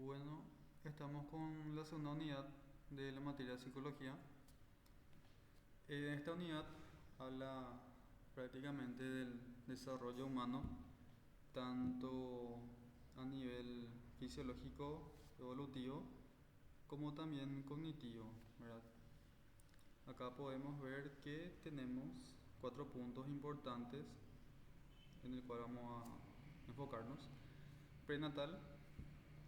Bueno, estamos con la segunda unidad de la materia de psicología. Esta unidad habla prácticamente del desarrollo humano, tanto a nivel fisiológico, evolutivo, como también cognitivo, ¿verdad? Acá podemos ver que tenemos 4 puntos importantes en el cual vamos a enfocarnos. Prenatal.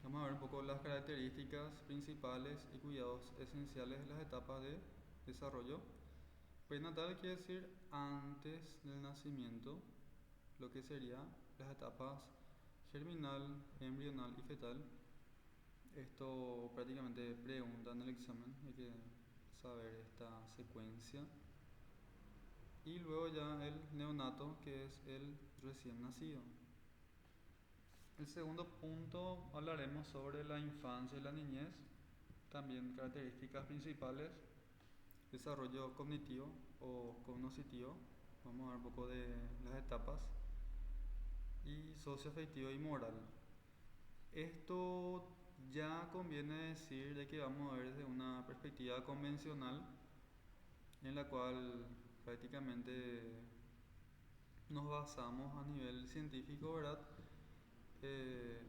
Vamos a ver un poco las características principales y cuidados esenciales de las etapas de desarrollo. Prenatal quiere decir antes del nacimiento, lo que serían las etapas germinal, embrional y fetal. Esto prácticamente pregunta en el examen, hay que saber esta secuencia. Y luego ya el neonato, que es el recién nacido. El segundo punto hablaremos sobre la infancia y la niñez, también características principales, desarrollo cognitivo o cognoscitivo, vamos a ver un poco de las etapas, y socioafectivo y moral. Esto ya conviene decir de que vamos a ver desde una perspectiva convencional en la cual prácticamente nos basamos a nivel científico, ¿verdad? Eh,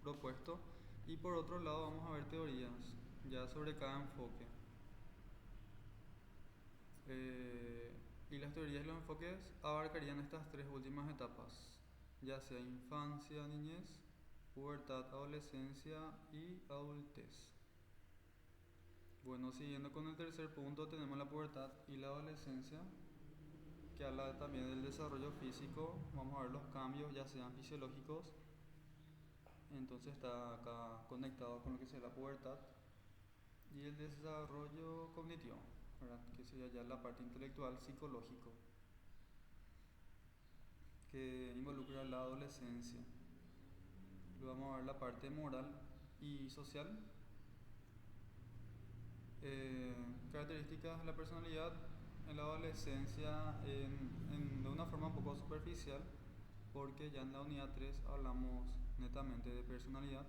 Propuesto, y por otro lado vamos a ver teorías ya sobre cada enfoque. Y las teorías y los enfoques abarcarían estas tres últimas etapas, ya sea infancia, niñez, pubertad, adolescencia y adultez. Bueno, siguiendo con el tercer punto, tenemos la pubertad y la adolescencia, que habla también del desarrollo físico. Vamos a ver los cambios, ya sean fisiológicos. Entonces está acá conectado con lo que sería la pubertad y el desarrollo cognitivo, ¿verdad? Que sería ya la parte intelectual psicológico, que involucra la adolescencia. Luego vamos a ver la parte moral y social. Características de la personalidad en la adolescencia de una forma un poco superficial, porque ya en la unidad 3 hablamos netamente de personalidad.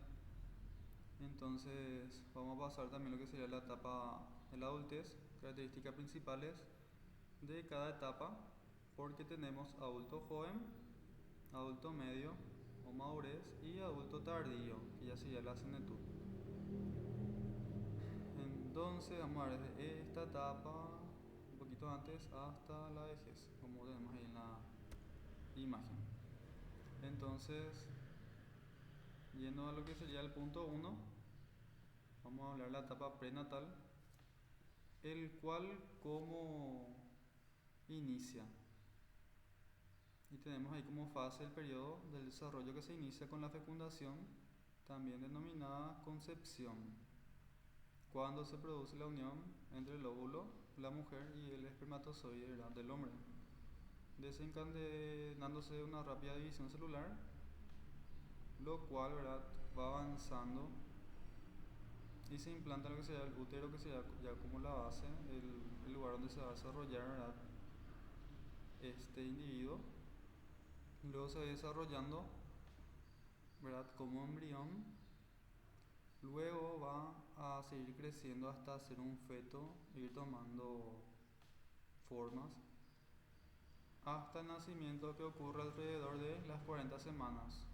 Entonces vamos a pasar también lo que sería la etapa de la adultez, características principales de cada etapa, porque tenemos adulto joven, adulto medio o madurez y adulto tardío, que ya sería la senectud. Entonces vamos a ver desde esta etapa, un poquito antes, hasta la vejez, como tenemos ahí en la imagen. Entonces, yendo a lo que sería el punto 1, vamos a hablar de la etapa prenatal, el cual cómo inicia. Y tenemos ahí como fase el periodo del desarrollo que se inicia con la fecundación, también denominada concepción, cuando se produce la unión entre el óvulo, la mujer, y el espermatozoide, ¿verdad?, del hombre, desencadenándose una rápida división celular, lo cual, ¿verdad?, va avanzando y se implanta lo que sería el útero, que sería ya como la base, el lugar donde se va a desarrollar, ¿verdad?, este individuo. Luego se va desarrollando, ¿verdad?, como embrión. Luego va a seguir creciendo hasta ser un feto, ir tomando formas, hasta el nacimiento, que ocurre alrededor de las 40 semanas.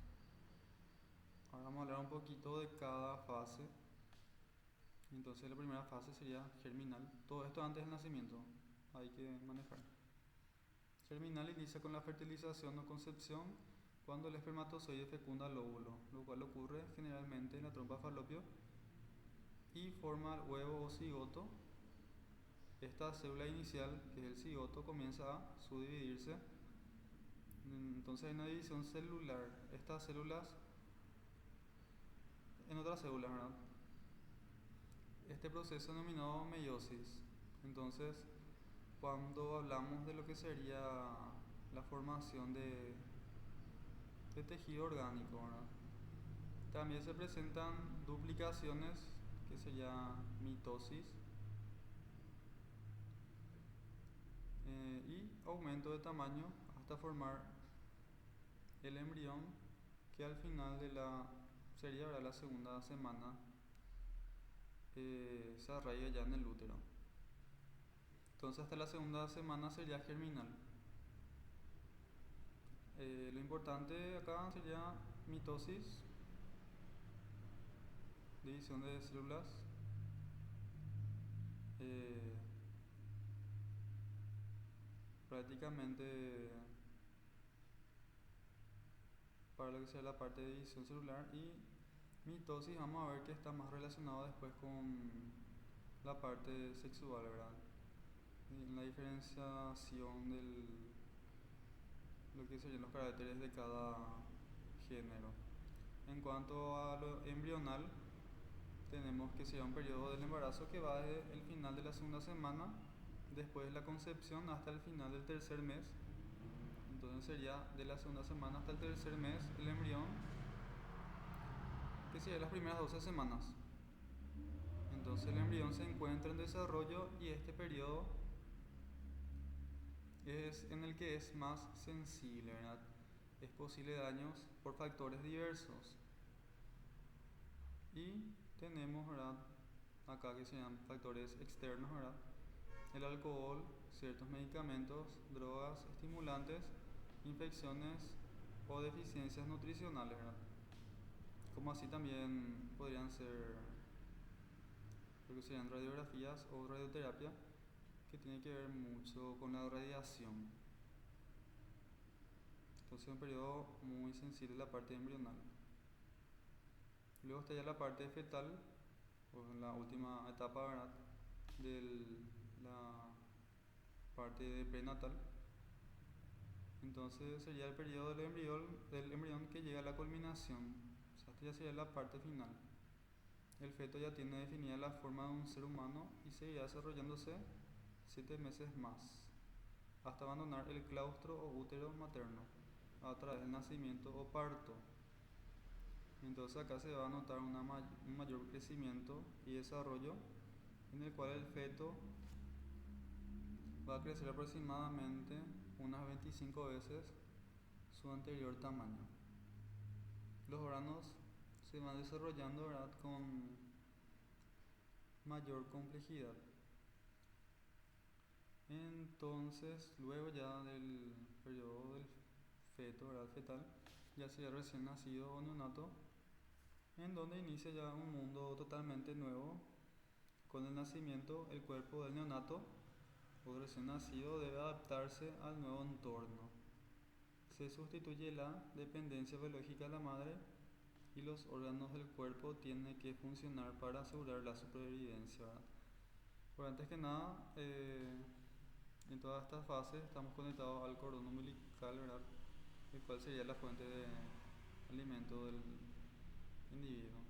Ahora vamos a hablar un poquito de cada fase. Entonces la primera fase sería germinal. Todo esto antes del nacimiento hay que manejar. Germinal inicia con la fertilización o concepción, cuando el espermatozoide fecunda el óvulo, lo cual ocurre generalmente en la trompa falopio y forma el huevo o cigoto. Esta célula inicial, que es el cigoto, comienza a subdividirse. Entonces hay una división celular. Estas células en otras células, ¿verdad? Este proceso denominado meiosis. Entonces, cuando hablamos de lo que sería la formación de tejido orgánico, ¿verdad?, también se presentan duplicaciones, que sería mitosis, y aumento de tamaño hasta formar el embrión, que al final de la sería ahora la segunda semana, se arraiga ya en el útero. Entonces hasta la segunda semana sería germinal. Lo importante acá sería mitosis, división de células, eh, prácticamente para lo que sea la parte de división celular, y mitosis vamos a ver que está más relacionado después con la parte sexual, ¿verdad? En la diferenciación de lo que serían los caracteres de cada género. En cuanto a lo embrional, tenemos que sería un periodo del embarazo que va desde el final de la segunda semana, después de la concepción, hasta el final del tercer mes. Entonces sería de la segunda semana hasta el tercer mes el embrión, que sería las primeras 12 semanas. Entonces el embrión se encuentra en desarrollo y este periodo es en el que es más sensible, ¿verdad? Es posible daños por factores diversos. Y tenemos, ¿verdad?, acá que serían factores externos, ¿verdad? El alcohol, ciertos medicamentos, drogas, estimulantes, infecciones o deficiencias nutricionales, ¿verdad? Como así también podrían ser lo que serían radiografías o radioterapia, que tiene que ver mucho con la radiación. Entonces es un periodo muy sensible la parte embrional. Luego está ya la parte fetal, o la última etapa, ¿verdad?, de la parte de prenatal. Entonces sería el periodo del embrión que llega a la culminación. O sea, esta ya sería la parte final. El feto ya tiene definida la forma de un ser humano y seguirá desarrollándose 7 meses más, hasta abandonar el claustro o útero materno a través del nacimiento o parto. Entonces acá se va a notar un mayor crecimiento y desarrollo, en el cual el feto va a crecer aproximadamente unas 25 veces su anterior tamaño. Los órganos se van desarrollando, ¿verdad?, con mayor complejidad. Entonces, luego ya del periodo del feto, ¿verdad?, fetal, ya sería recién nacido o neonato, en donde inicia ya un mundo totalmente nuevo. Con el nacimiento, el cuerpo del neonato o recién nacido debe adaptarse al nuevo entorno. Se sustituye la dependencia biológica de la madre y los órganos del cuerpo tienen que funcionar para asegurar la supervivencia. Pero antes que nada, en todas estas fases estamos conectados al cordón umbilical, ¿verdad?, el cual sería la fuente de alimento del individuo.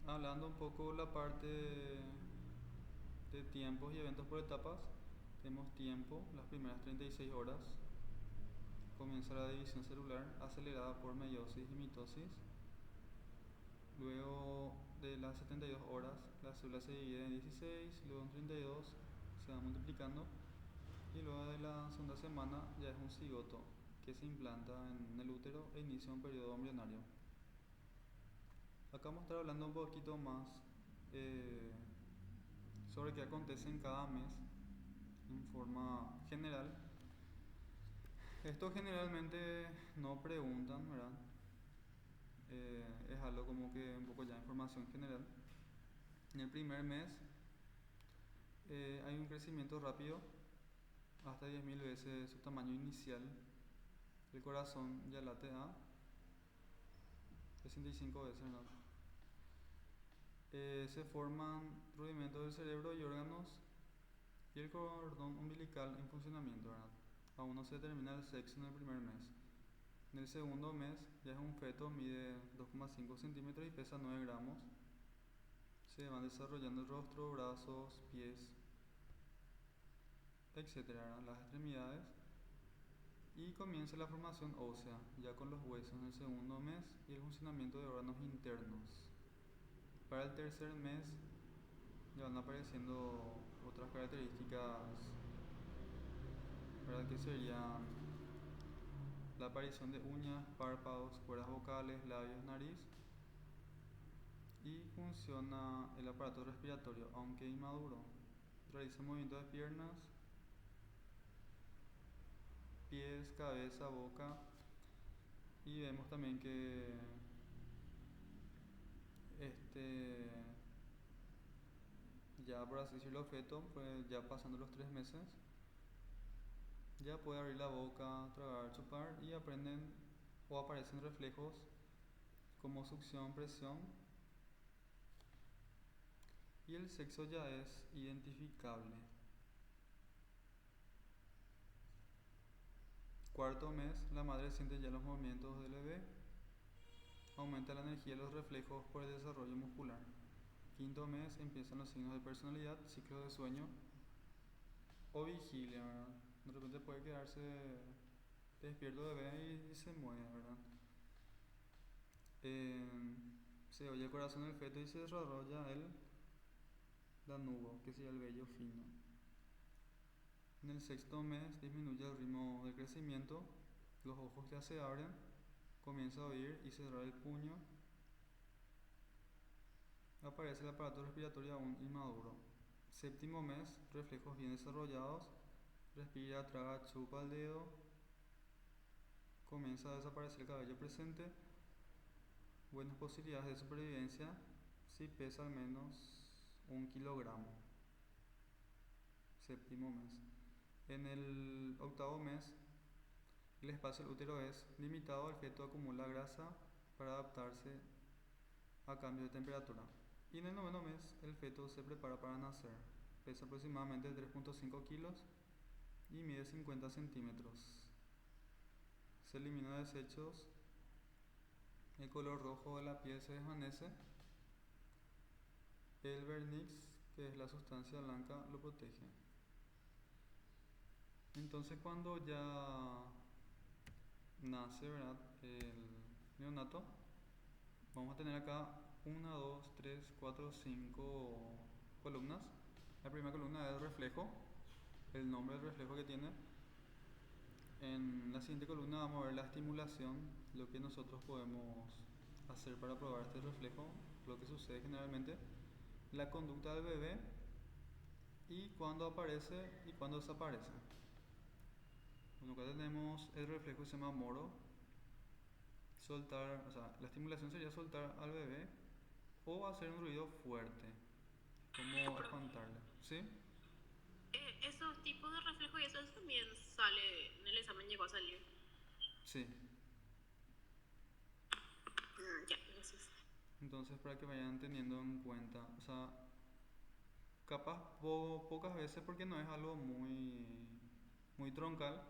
Hablando un poco la parte de tiempos y eventos por etapas, tenemos tiempo, las primeras 36 horas, comienza la división celular acelerada por meiosis y mitosis. Luego de las 72 horas, la célula se divide en 16, luego en 32, se va multiplicando, y luego de la segunda semana ya es un cigoto que se implanta en el útero e inicia un periodo embrionario. Acá vamos a estar hablando un poquito más sobre qué acontece en cada mes en forma general. Esto generalmente no preguntan, ¿verdad? Es algo como que un poco ya información general. En el primer mes hay un crecimiento rápido, hasta 10.000 veces su tamaño inicial. El corazón ya late a 65 veces, ¿no? Se forman rudimentos del cerebro y órganos, y el cordón umbilical en funcionamiento, ¿verdad? Aún no se determina el sexo en el primer mes. En el segundo mes ya es un feto, mide 2,5 centímetros y pesa 9 gramos. Se van desarrollando el rostro, brazos, pies, etcétera, las extremidades, y comienza la formación ósea, ya con los huesos en el segundo mes, y el funcionamiento de órganos internos. Para el tercer mes ya van apareciendo otras características, ¿verdad?, que serían la aparición de uñas, párpados, cuerdas vocales, labios, nariz y funciona el aparato respiratorio, aunque inmaduro. Realiza movimientos de piernas, pies, cabeza, boca y vemos también que este ya por así decirlo feto, pues ya pasando los 3 meses, ya puede abrir la boca, tragar, chupar y aprenden o aparecen reflejos como succión, presión y el sexo ya es identificable. Cuarto mes, la madre siente ya los movimientos del bebé, aumenta la energía de los reflejos por el desarrollo muscular. Quinto mes, empiezan los signos de personalidad, ciclo de sueño o vigilia, ¿verdad? De repente puede quedarse despierto el bebé y se mueve, ¿verdad? Se oye el corazón del feto y se desarrolla el danugo, que sería el vello fino. En el sexto mes disminuye el ritmo de crecimiento, los ojos ya se abren, comienza a oír y cerrar el puño, aparece el aparato respiratorio aún inmaduro. Séptimo mes, reflejos bien desarrollados, respira, traga, chupa el dedo, comienza a desaparecer el cabello presente, buenas posibilidades de supervivencia si pesa al menos 1 kilogramo. Séptimo mes. En el octavo mes, el espacio del útero es limitado, el feto acumula grasa para adaptarse a cambio de temperatura. Y en el noveno mes, el feto se prepara para nacer. Pesa aproximadamente 3.5 kilos y mide 50 centímetros. Se eliminan desechos, el color rojo de la piel se desvanece, el vernix, que es la sustancia blanca, lo protege. Entonces cuando ya nace, ¿verdad?, el neonato, vamos a tener acá 1, 2, 3, 4, 5 columnas. La primera columna es el reflejo, el nombre del reflejo que tiene. En la siguiente columna vamos a ver la estimulación, lo que nosotros podemos hacer para probar este reflejo, lo que sucede generalmente, la conducta del bebé y cuándo aparece y cuándo desaparece. Bueno, acá tenemos el reflejo que se llama moro. Soltar, o sea, la estimulación sería soltar al bebé o hacer un ruido fuerte, como espantarle, ¿sí? Esos tipos de reflejos y eso también sale en el examen, llegó a salir. Sí. Ya, gracias. Entonces, para que vayan teniendo en cuenta, o sea, capaz pocas veces porque no es algo muy troncal,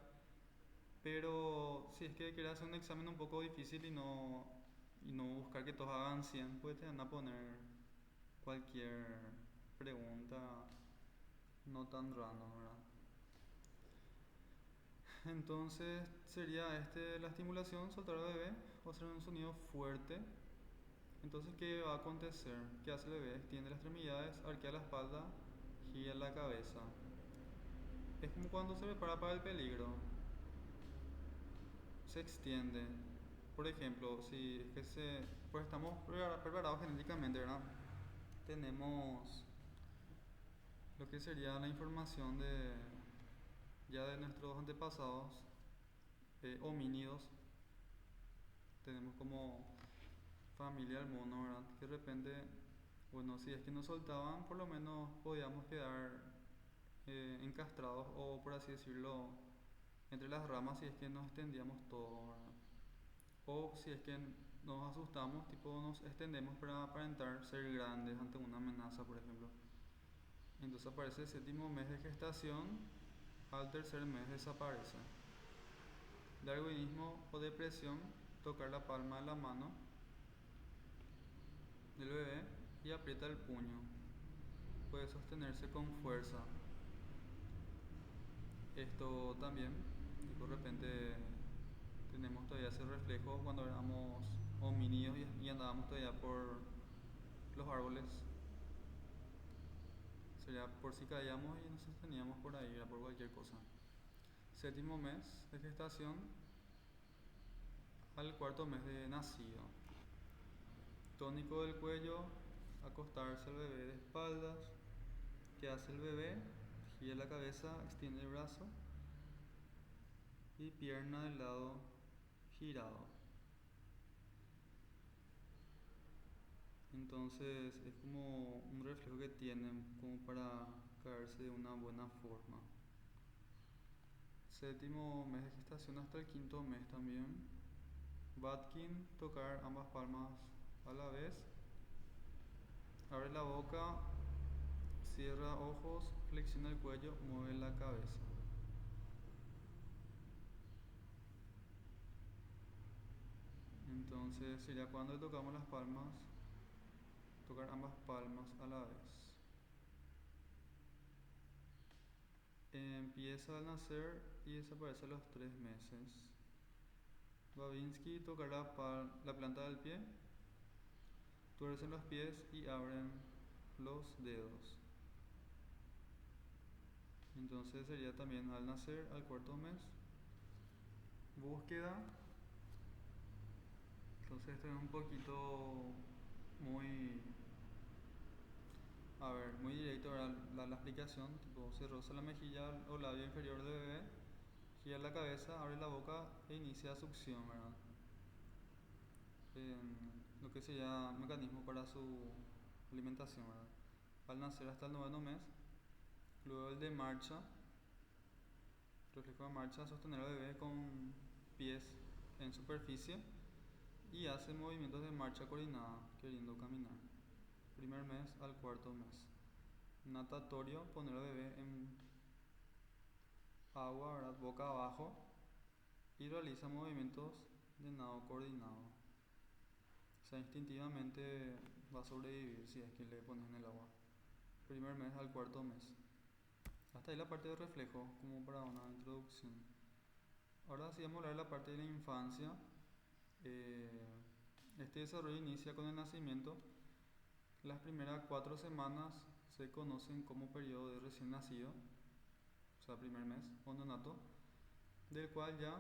pero si es que quieres hacer un examen un poco difícil y no buscar que todos hagan 100, pues te van a poner cualquier pregunta no tan random, ¿verdad? Entonces sería la estimulación, soltar al bebé o hacer un sonido fuerte. Entonces, ¿qué va a acontecer? ¿Qué hace el bebé? Extiende las extremidades, arquea la espalda, gira la cabeza. Es como cuando se prepara para el peligro. Se extiende. Por ejemplo, si es que pues estamos preparados genéticamente, ¿verdad? Tenemos lo que sería la información ya de nuestros antepasados homínidos. Tenemos como familia al mono, ¿verdad? Que de repente, bueno, si es que nos soltaban, por lo menos podíamos quedar encastrados o, por así decirlo, entre las ramas si es que nos extendíamos todo, ¿verdad? O si es que nos asustamos, tipo nos extendemos para aparentar ser grandes ante una amenaza, por ejemplo. Entonces aparece el séptimo mes de gestación, al tercer mes desaparece. Darwinismo o depresión, tocar la palma de la mano del bebé y aprieta el puño. Puede sostenerse con fuerza. Esto también, de repente tenemos todavía ese reflejo cuando éramos homínidos y andábamos todavía por los árboles. Sería por si caíamos y nos sosteníamos por ahí, era por cualquier cosa. Séptimo mes de gestación, al cuarto mes de nacido. Tónico del cuello, acostarse al bebé de espaldas. ¿Qué hace el bebé? Gira la cabeza, extiende el brazo y pierna del lado girado. Entonces es como un reflejo que tienen como para caerse de una buena forma. Séptimo mes de gestación hasta el quinto mes también. Batkin, tocar ambas palmas a la vez. Abre la boca, cierra ojos, flexiona el cuello, mueve la cabeza. Entonces sería cuando tocamos las palmas, tocar ambas palmas a la vez. Empieza al nacer y desaparece a los 3 meses. Babinski, tocar la planta del pie, tuercen los pies y abren los dedos. Entonces sería también al nacer, al cuarto mes. Búsqueda. Entonces esto es un poquito muy muy directo, ¿verdad? La explicación, tipo, se roza la mejilla o labio inferior del bebé, gira la cabeza, abre la boca e inicia succión, ¿verdad? Lo que sería un mecanismo para su alimentación, ¿verdad? Al nacer hasta el noveno mes, luego el de marcha, reflejo de marcha, sostener al bebé con pies en superficie y hace movimientos de marcha coordinada, queriendo caminar. Primer mes al cuarto mes. Natatorio, poner al bebé en agua, ¿verdad? Boca abajo, y realiza movimientos de nado coordinado. O sea, instintivamente va a sobrevivir si es que le pones en el agua. Primer mes al cuarto mes. Hasta ahí la parte de reflejo, como para una introducción. Ahora sí vamos a hablar de la parte de la infancia. Este desarrollo inicia con el nacimiento. Las primeras 4 semanas se conocen como periodo de recién nacido, o sea, primer mes, o neonato, del cual ya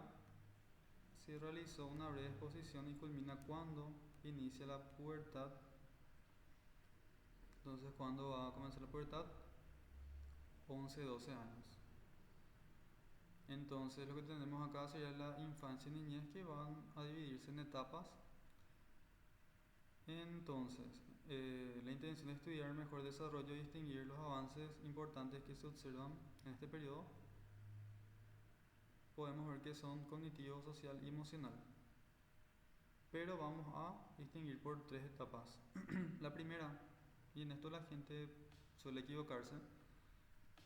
se realizó una breve exposición y culmina cuando inicia la pubertad. Entonces, ¿cuándo va a comenzar la pubertad? 11-12 años. Entonces, lo que tenemos acá sería la infancia y niñez, que van a dividirse en etapas. Entonces, la intención es estudiar el mejor desarrollo y distinguir los avances importantes que se observan en este periodo. Podemos ver que son cognitivo, social y emocional. Pero vamos a distinguir por 3 etapas. La primera, y en esto la gente suele equivocarse,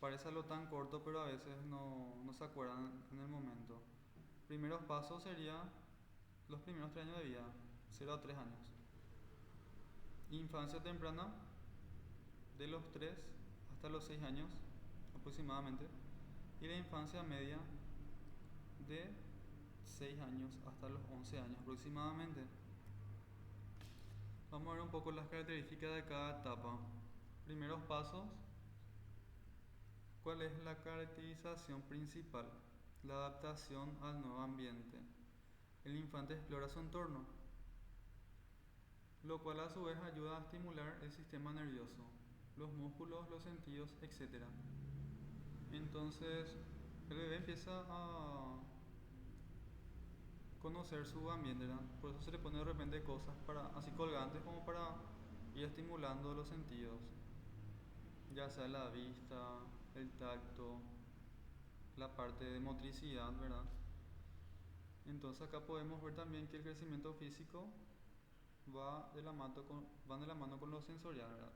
parece algo tan corto, pero a veces no se acuerdan en el momento. Primeros pasos serían los primeros 3 años de vida, 0 a 3 años. Infancia temprana, de los 3 hasta los 6 años aproximadamente. Y la infancia media, de 6 años hasta los 11 años aproximadamente. Vamos a ver un poco las características de cada etapa. Primeros pasos. ¿Cuál es la caracterización principal? La adaptación al nuevo ambiente. El infante explora su entorno, lo cual a su vez ayuda a estimular el sistema nervioso, los músculos, los sentidos, etc. Entonces, el bebé empieza a conocer su ambiente, ¿verdad? Por eso se le pone de repente cosas así colgantes, como para ir estimulando los sentidos, ya sea la vista, el tacto, la parte de motricidad, ¿verdad? Entonces acá podemos ver también que el crecimiento físico va de la mano con lo sensorial, ¿verdad?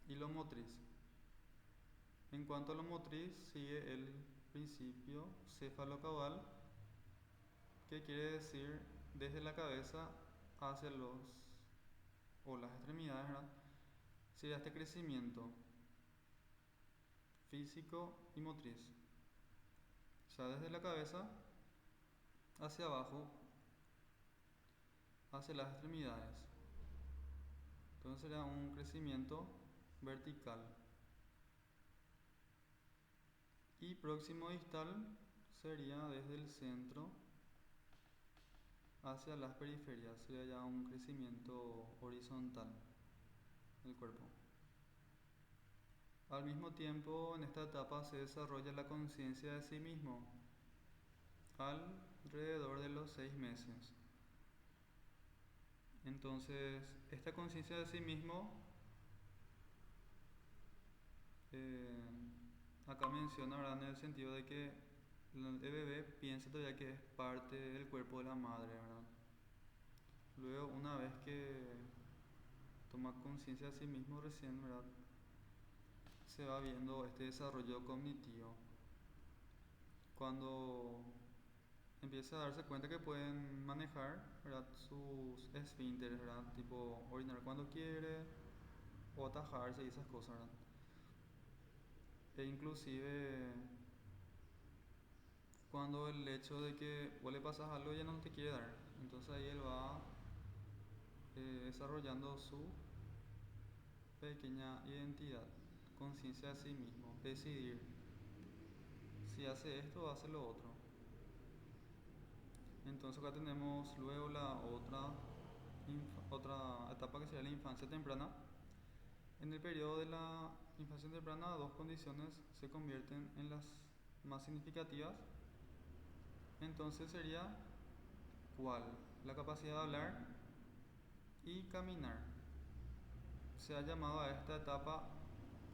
Y lo motriz. En cuanto a lo motriz, sigue el principio cefalocaudal, que quiere decir desde la cabeza hacia las extremidades, ¿verdad? Sería este crecimiento físico y motriz. O sea, desde la cabeza hacia abajo, hacia las extremidades. Entonces sería un crecimiento vertical. Y próximo distal sería desde el centro hacia las periferias, sería ya un crecimiento horizontal del cuerpo. Al mismo tiempo, en esta etapa se desarrolla la conciencia de sí mismo, alrededor de los 6 meses. Entonces, esta conciencia de sí mismo, acá menciona, ¿verdad?, en el sentido de que el bebé piensa todavía que es parte del cuerpo de la madre, ¿verdad? Luego, una vez que toma conciencia de sí mismo recién, ¿verdad?, se va viendo este desarrollo cognitivo. Cuando empieza a darse cuenta que pueden manejar, ¿verdad?, sus esfínteres, ¿verdad?, tipo orinar cuando quiere o atajarse y esas cosas, ¿verdad? E inclusive cuando el hecho de que vos le pasas algo ya no te quiere dar, entonces ahí él va desarrollando su pequeña identidad, conciencia de sí mismo, decidir si hace esto o hace lo otro. Entonces acá tenemos luego la otra etapa que sería la infancia temprana. En el periodo de la infancia temprana, dos condiciones se convierten en las más significativas. Entonces sería ¿cuál? La capacidad de hablar y caminar. Se ha llamado a esta etapa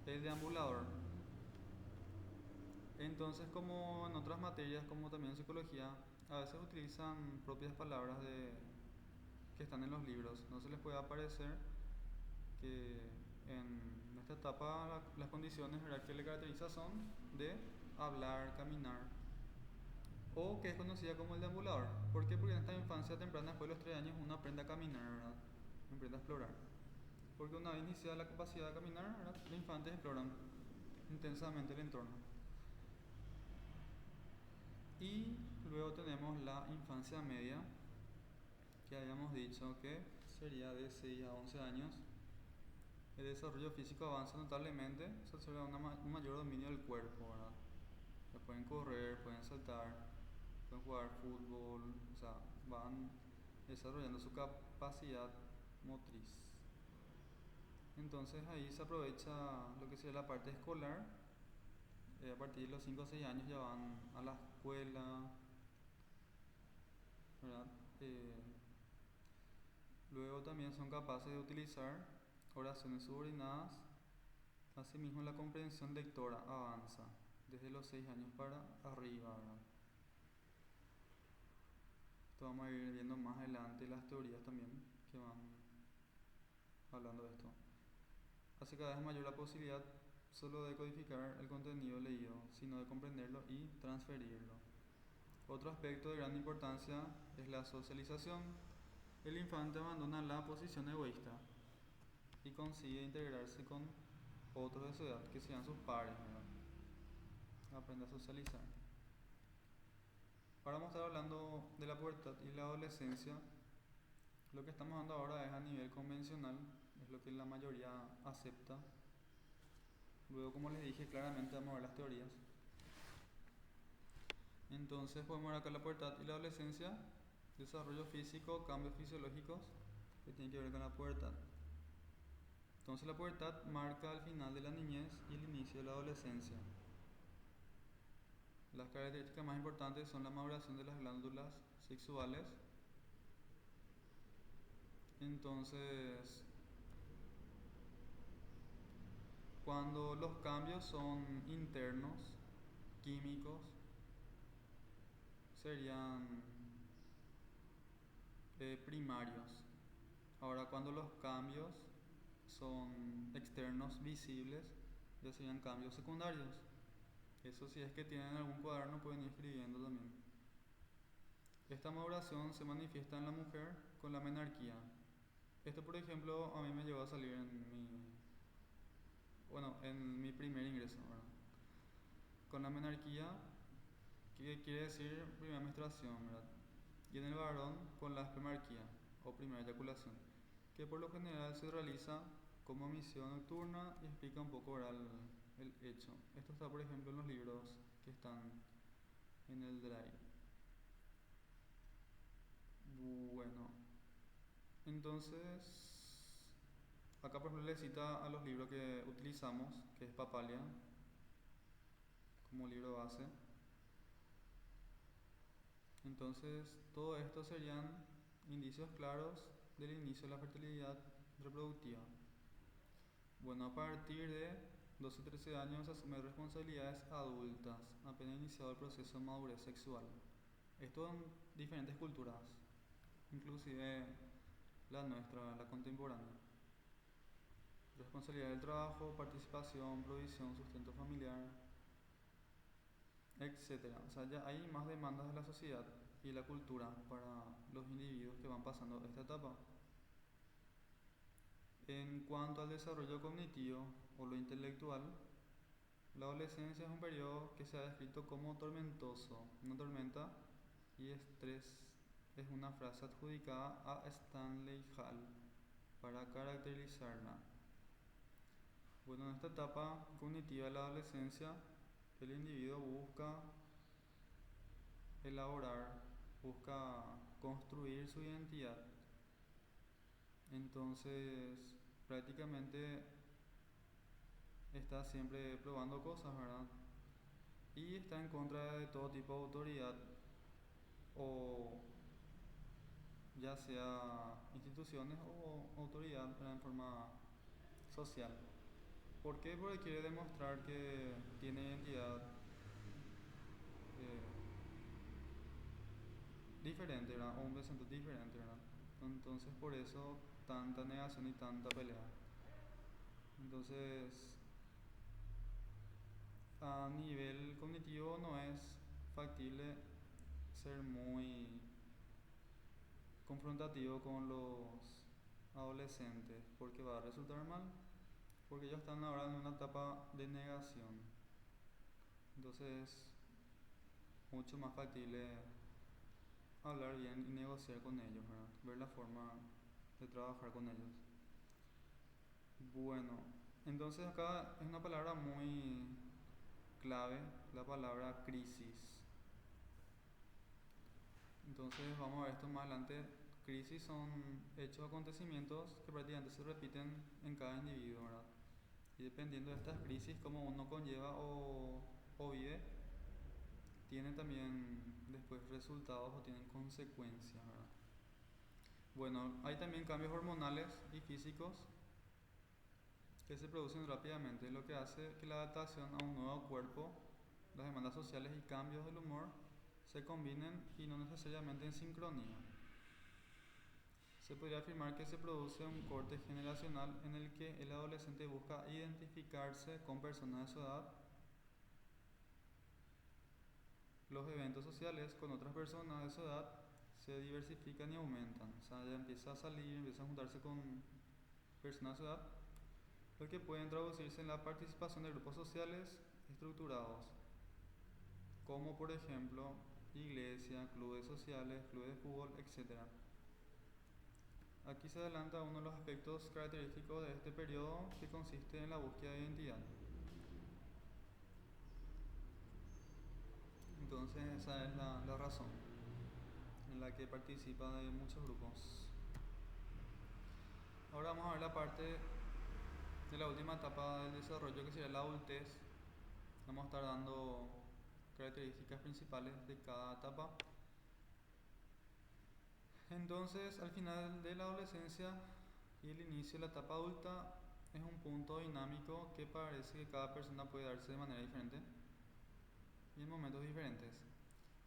el deambulador. Entonces, como en otras materias, como también en psicología, a veces utilizan propias palabras que están en los libros. No se les puede aparecer que en esta etapa las condiciones, ¿verdad?, que le caracteriza son de hablar, caminar, o que es conocida como el deambulador. ¿Por qué? Porque en esta infancia temprana, después de los 3 años, uno aprende a caminar, ¿verdad? Aprende a explorar. Porque una vez iniciada la capacidad de caminar, ¿verdad?, los infantes exploran intensamente el entorno. Y luego tenemos la infancia media, que habíamos dicho que sería de 6 a 11 años. El desarrollo físico avanza notablemente, se observa un mayor dominio del cuerpo, ¿verdad? Ya pueden correr, pueden saltar, pueden jugar fútbol, o sea, van desarrollando su capacidad motriz. Entonces ahí se aprovecha lo que sería la parte escolar. A partir de los 5 o 6 años ya van a la escuela, ¿verdad? Luego también son capaces de utilizar oraciones subordinadas. Asimismo, la comprensión lectora avanza desde los 6 años para arriba, ¿verdad? Esto vamos a ir viendo más adelante las teorías también que van hablando de esto. Hace cada vez mayor la posibilidad solo de codificar el contenido leído, sino de comprenderlo y transferirlo. Otro aspecto de gran importancia es la socialización. El infante abandona la posición egoísta y consigue integrarse con otros de su edad, que sean sus pares, ¿verdad? Aprende a socializar. Ahora vamos a estar hablando de la pubertad y la adolescencia. Lo que estamos dando ahora es a nivel convencional, es lo que la mayoría acepta. Luego, como les dije claramente, vamos a ver las teorías. Entonces podemos ver acá la pubertad y la adolescencia, desarrollo físico, cambios fisiológicos que tienen que ver con la pubertad. Entonces la pubertad marca el final de la niñez y el inicio de la adolescencia. Las características más importantes son la maduración de las glándulas sexuales. Entonces, cuando los cambios son internos, químicos, serían primarios. Ahora, cuando los cambios son externos, visibles, ya serían cambios secundarios. Eso, si es que tienen algún cuaderno, pueden ir escribiendo también. Esta maduración se manifiesta en la mujer con la menarquía. Esto, por ejemplo, a mí me llegó a salir en mi primer ingreso, ¿verdad? Con la menarquía, que quiere decir primera menstruación, ¿verdad? Y en el varón con la espermarquía o primera eyaculación, que por lo general se realiza como misión nocturna y explica un poco, ¿verdad?, el hecho. Esto está, por ejemplo, en los libros que están en el drive. Bueno, entonces acá por ejemplo le cita a los libros que utilizamos, que es Papalia como libro base. Entonces todo esto serían indicios claros del inicio de la fertilidad reproductiva. Bueno, a partir de 12-13 años asume responsabilidades adultas, apenas iniciado el proceso de madurez sexual. Esto en diferentes culturas, inclusive la nuestra, la contemporánea. Responsabilidad del trabajo, participación, provisión, sustento familiar, etcétera. O sea, ya hay más demandas de la sociedad y la cultura para los individuos que van pasando esta etapa. En cuanto al desarrollo cognitivo o lo intelectual, la adolescencia es un periodo que se ha descrito como tormentoso, una tormenta y estrés es una frase adjudicada a Stanley Hall para caracterizarla. Bueno, en esta etapa cognitiva de la adolescencia, el individuo busca elaborar, busca construir su identidad. Entonces, prácticamente está siempre probando cosas, ¿verdad? Y está en contra de todo tipo de autoridad o ya sea instituciones o autoridad en forma social. ¿Por qué? Porque quiere demostrar que tiene identidad diferente, ¿verdad? O un pensamiento diferente, ¿verdad? Entonces por eso tanta negación y tanta pelea. Entonces a nivel cognitivo no es factible ser muy confrontativo con los adolescentes porque va a resultar mal, porque ellos están ahora en una etapa de negación. Entonces es mucho más factible hablar bien y negociar con ellos, ¿verdad? Ver la forma de trabajar con ellos. Bueno, entonces acá es una palabra muy clave, la palabra crisis. Entonces vamos a ver esto más adelante. Crisis son hechos, acontecimientos que prácticamente se repiten en cada individuo, ¿verdad? Y dependiendo de estas crisis, como uno conlleva o vive, tienen también después resultados o tienen consecuencias, ¿verdad? Bueno, hay también cambios hormonales y físicos que se producen rápidamente, lo que hace que la adaptación a un nuevo cuerpo, las demandas sociales y cambios del humor se combinen y no necesariamente en sincronía. Se podría afirmar que se produce un corte generacional en el que el adolescente busca identificarse con personas de su edad, los eventos sociales con otras personas de su edad se diversifican y aumentan, o sea, ya empieza a salir, empieza a juntarse con personas de su edad, lo que puede traducirse en la participación de grupos sociales estructurados, como por ejemplo iglesia, clubes sociales, clubes de fútbol, etc. Aquí se adelanta uno de los aspectos característicos de este periodo que consiste en la búsqueda de identidad. Entonces esa es la razón en la que participa de muchos grupos. Ahora vamos a ver la parte de la última etapa del desarrollo que sería la adultez. Vamos a estar dando características principales de cada etapa. Entonces al final de la adolescencia y el inicio de la etapa adulta es un punto dinámico que parece que cada persona puede darse de manera diferente y en momentos diferentes.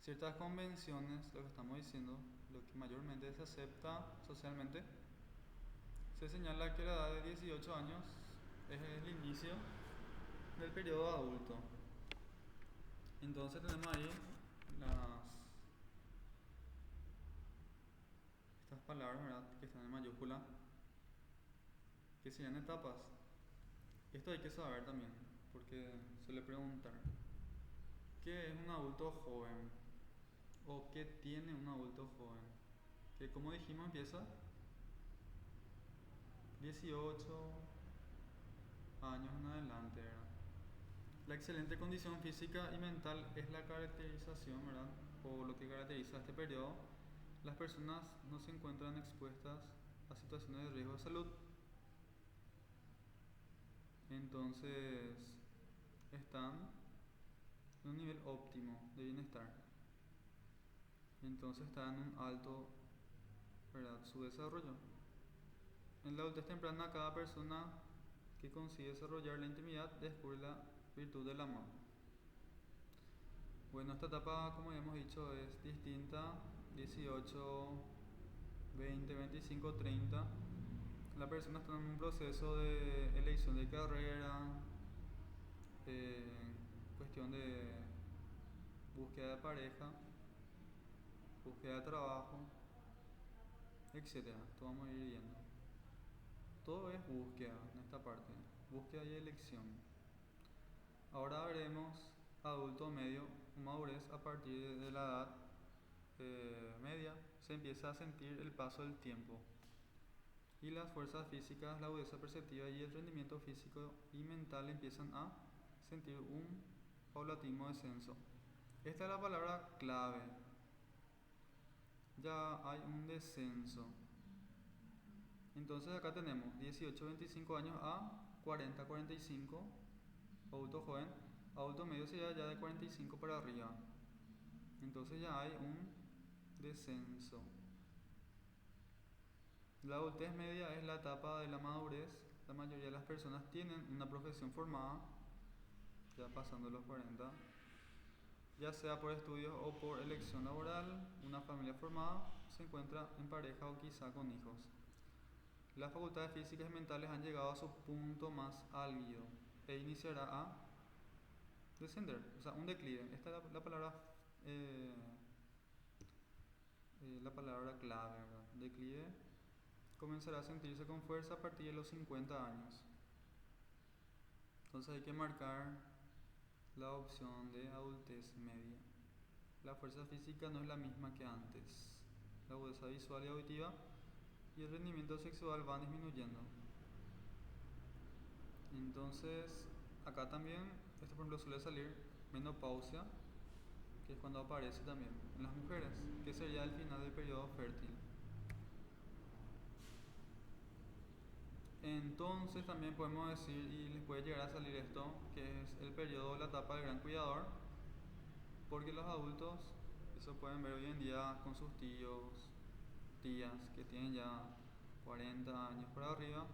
Ciertas convenciones, lo que estamos diciendo, lo que mayormente se acepta socialmente, se señala que la edad de 18 años es el inicio del periodo adulto. Entonces tenemos ahí estas palabras, ¿verdad?, que están en mayúscula, que serían etapas. Esto hay que saber también, porque suele preguntar, ¿qué es un adulto joven? ¿O qué tiene un adulto joven? Que como dijimos empieza 18 años en adelante, ¿verdad? La excelente condición física y mental es la caracterización, ¿verdad?, o lo que caracteriza este periodo, las personas no se encuentran expuestas a situaciones de riesgo de salud. Entonces están en un nivel óptimo de bienestar. Entonces está en un alto, ¿verdad?, su desarrollo. En la adultez temprana, cada persona que consigue desarrollar la intimidad descubre la virtud del amor. Bueno, esta etapa, como ya hemos dicho, es distinta: 18, 20, 25, 30. La persona está en un proceso de elección de carrera, cuestión de búsqueda de pareja, búsqueda de trabajo, etcétera. Todo vamos a ir viendo. Todo es búsqueda en esta parte, búsqueda y elección. Ahora veremos adulto medio o madurez. A partir de la edad media se empieza a sentir el paso del tiempo y las fuerzas físicas, la agudeza perceptiva y el rendimiento físico y mental empiezan a sentir un paulatino descenso. Esta es la palabra clave. Ya hay un descenso. Entonces acá tenemos 18-25 años a 40-45, adulto joven. Adulto medio sería ya de 45 para arriba. Entonces ya hay un descenso. La adultez media es la etapa de la madurez. La mayoría de las personas tienen una profesión formada, ya pasando los 40, ya sea por estudios o por elección laboral. Una familia formada, se encuentra en pareja o quizá con hijos. Las facultades físicas y mentales han llegado a su punto más álgido e iniciará a descender, o sea, un declive. Esta es la palabra clave, ¿verdad? Declive. Comenzará a sentirse con fuerza a partir de los 50 años. Entonces hay que marcar la opción de adultez media. La fuerza física no es la misma que antes. La agudeza visual y auditiva y el rendimiento sexual van disminuyendo. Entonces acá también, esto por ejemplo suele salir menopausia, que es cuando aparece también en las mujeres, que sería el final del periodo fértil. Entonces también podemos decir, y les puede llegar a salir esto, que es el periodo, la etapa del gran cuidador, porque los adultos, eso pueden ver hoy en día con sus tíos, tías, que tienen ya 40 años por arriba,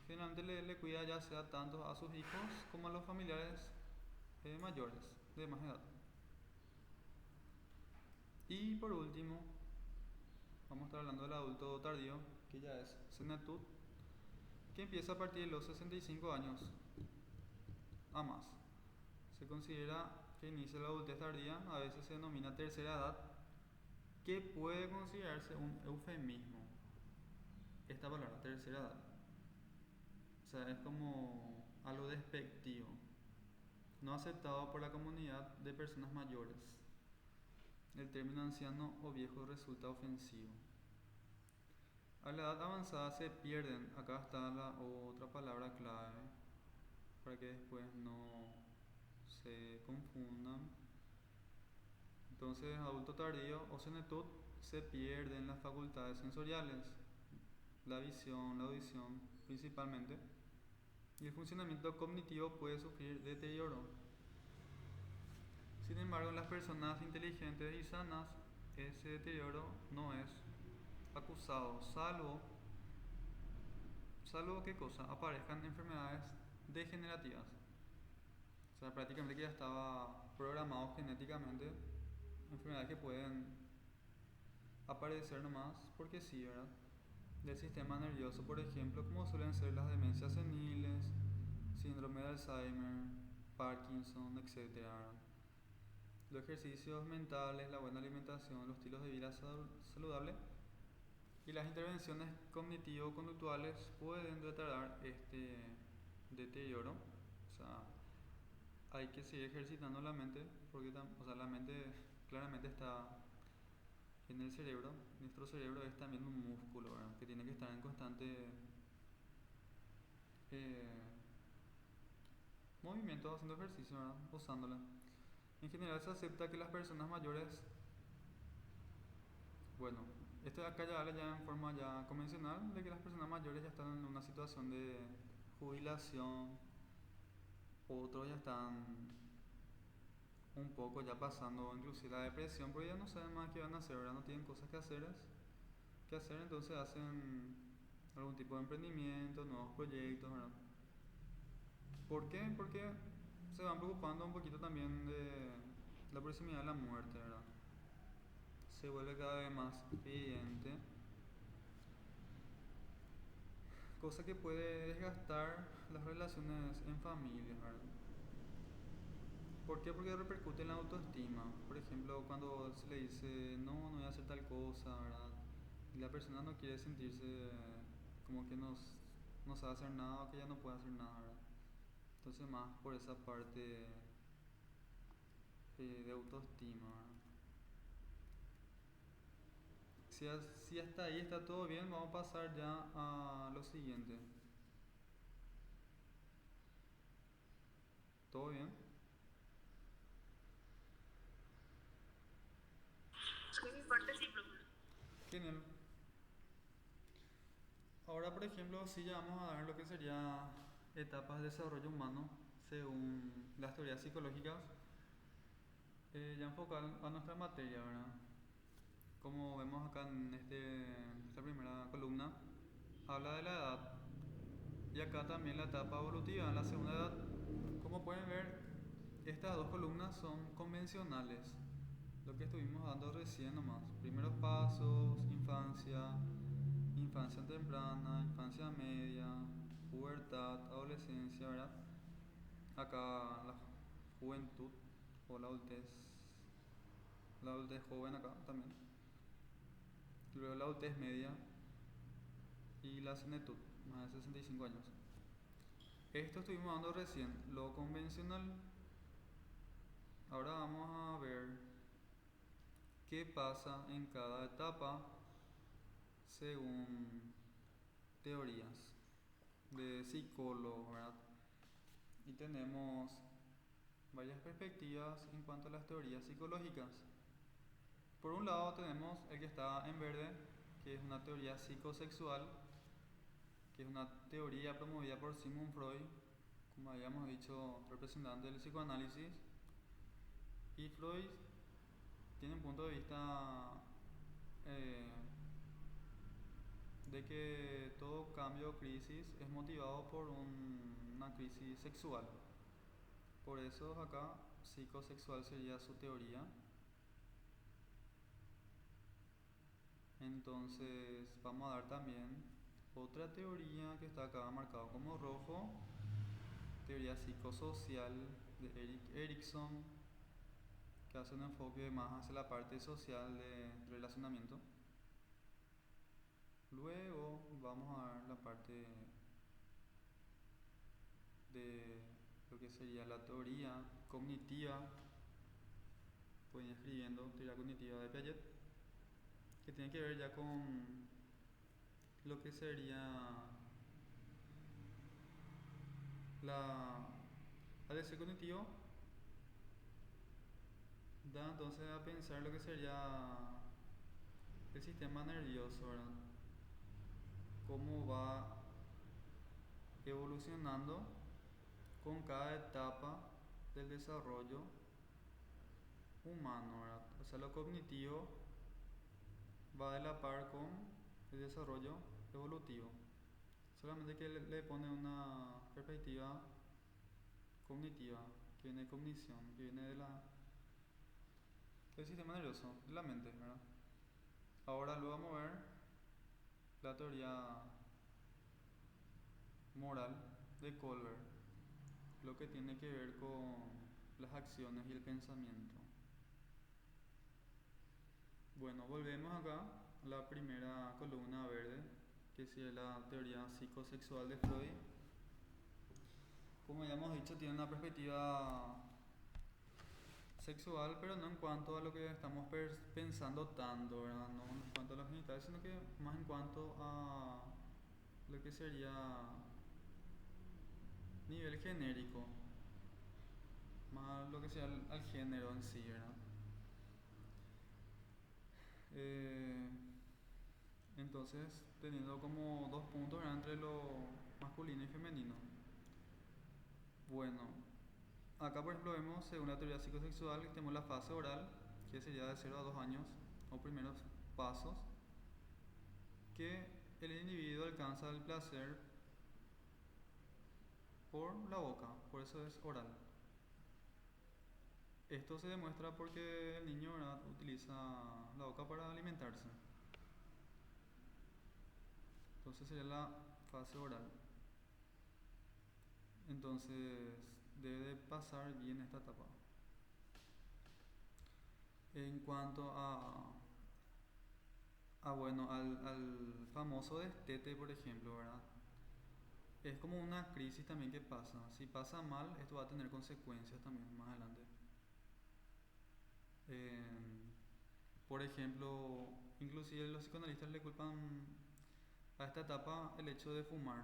generalmente le cuida ya sea tanto a sus hijos como a los familiares mayores, de más edad. Y por último, vamos a estar hablando del adulto tardío, que ya es senectud, que empieza a partir de los 65 años a más. Se considera que inicia la adultez tardía, a veces se denomina tercera edad, que puede considerarse un eufemismo. Esta palabra, tercera edad, o sea, es como algo despectivo, no aceptado por la comunidad de personas mayores. El término anciano o viejo resulta ofensivo. A la edad avanzada se pierden, acá está la otra palabra clave, para que después no se confundan. Entonces, adulto tardío o senectud, se pierden las facultades sensoriales, la visión, la audición principalmente, y el funcionamiento cognitivo puede sufrir deterioro. Sin embargo, en las personas inteligentes y sanas, ese deterioro no es acusado, salvo ¿qué cosa? Aparezcan enfermedades degenerativas. O sea, prácticamente que ya estaba programado genéticamente, enfermedades que pueden aparecer nomás porque sí, ¿verdad? Del sistema nervioso, por ejemplo, como suelen ser las demencias seniles, síndrome de Alzheimer, Parkinson, etc. Los ejercicios mentales, la buena alimentación, los estilos de vida saludable y las intervenciones cognitivo-conductuales pueden retardar este deterioro. O sea, hay que seguir ejercitando la mente, porque la mente claramente está en el cerebro. Nuestro cerebro es también un músculo, ¿verdad?, que tiene que estar en constante movimiento, haciendo ejercicio, ¿verdad?, usándola. En general se acepta que las personas mayores Bueno, esto acá ya habla ya en forma ya convencional de que las personas mayores ya están en una situación de jubilación, otros ya están un poco ya pasando inclusive la depresión, porque ya no saben más qué van a hacer, ¿verdad? No tienen cosas que hacer, entonces hacen algún tipo de emprendimiento, nuevos proyectos, ¿verdad? ¿Por qué? Porque se van preocupando un poquito también de la proximidad de la muerte, ¿verdad? Se vuelve cada vez más evidente, cosa que puede desgastar las relaciones en familia, ¿verdad? ¿Por qué? Porque repercute en la autoestima. Por ejemplo, cuando se le dice, no, no voy a hacer tal cosa, ¿verdad? Y la persona no quiere sentirse como que no sabe hacer nada o que ya no puede hacer nada, ¿verdad? Entonces más por esa parte de autoestima, ¿verdad? Si hasta ahí está todo bien, vamos a pasar ya a lo siguiente. ¿Todo bien? Por mi parte sí, profe. Genial. Ahora, por ejemplo, sí ya vamos a ver lo que sería etapas de desarrollo humano según las teorías psicológicas, ya enfocado a nuestra materia, ¿verdad? Como vemos acá en esta primera columna, habla de la edad y acá también la etapa evolutiva en la segunda edad. Como pueden ver, estas dos columnas son convencionales, lo que estuvimos dando recién nomás. Primeros pasos, infancia, infancia temprana, infancia media, pubertad, adolescencia, ¿verdad? Acá la juventud o la adultez joven acá también. Luego la adultez media y la senectud, más de 65 años. Esto estuvimos dando recién, lo convencional. Ahora vamos a ver qué pasa en cada etapa según teorías de psicólogos, ¿verdad? Y tenemos varias perspectivas en cuanto a las teorías psicológicas. Por un lado tenemos el que está en verde, que es una teoría psicosexual, que es una teoría promovida por Sigmund Freud, como habíamos dicho, representante del psicoanálisis. Y Freud tiene un punto de vista eh, de que todo cambio o crisis es motivado por una crisis sexual. Por eso acá psicosexual sería su teoría. Entonces vamos a dar también otra teoría que está acá marcado como rojo, teoría psicosocial de Erik Erikson, que hace un enfoque más hacia la parte social de relacionamiento. Luego vamos a ver la parte de lo que sería la teoría cognitiva, pueden ir escribiendo teoría cognitiva de Piaget, que tiene que ver ya con lo que sería la ADC cognitivo, da entonces a pensar lo que sería el sistema nervioso, ¿verdad? Cómo va evolucionando con cada etapa del desarrollo humano, ¿verdad? O sea, lo cognitivo va de la par con el desarrollo evolutivo. Solamente que le pone una perspectiva cognitiva, que viene de cognición, que viene del sistema nervioso, de la mente, ¿verdad? Ahora luego vamos a ver la teoría moral de Colbert, lo que tiene que ver con las acciones y el pensamiento. Bueno, volvemos acá a la primera columna verde, que es la teoría psicosexual de Freud. Como ya hemos dicho, tiene una perspectiva sexual, pero no en cuanto a lo que estamos pensando tanto, ¿verdad? No en cuanto a los genitales, sino que más en cuanto a lo que sería nivel genérico, más lo que sea al género en sí, ¿verdad? Eh, entonces, teniendo como dos puntos, ¿verdad?, entre lo masculino y femenino. Bueno, acá por ejemplo vemos, según la teoría psicosexual, que tenemos la fase oral, que sería de 0 a 2 años, o primeros pasos, que el individuo alcanza el placer por la boca, por eso es oral. Esto se demuestra porque el niño, ¿verdad?, utiliza la boca para alimentarse. Entonces sería la fase oral. Entonces debe pasar bien esta etapa. En cuanto bueno, al famoso destete, por ejemplo, ¿verdad? Es como una crisis también que pasa. Si pasa mal, esto va a tener consecuencias también más adelante. Por ejemplo, inclusive los psicoanalistas le culpan a esta etapa el hecho de fumar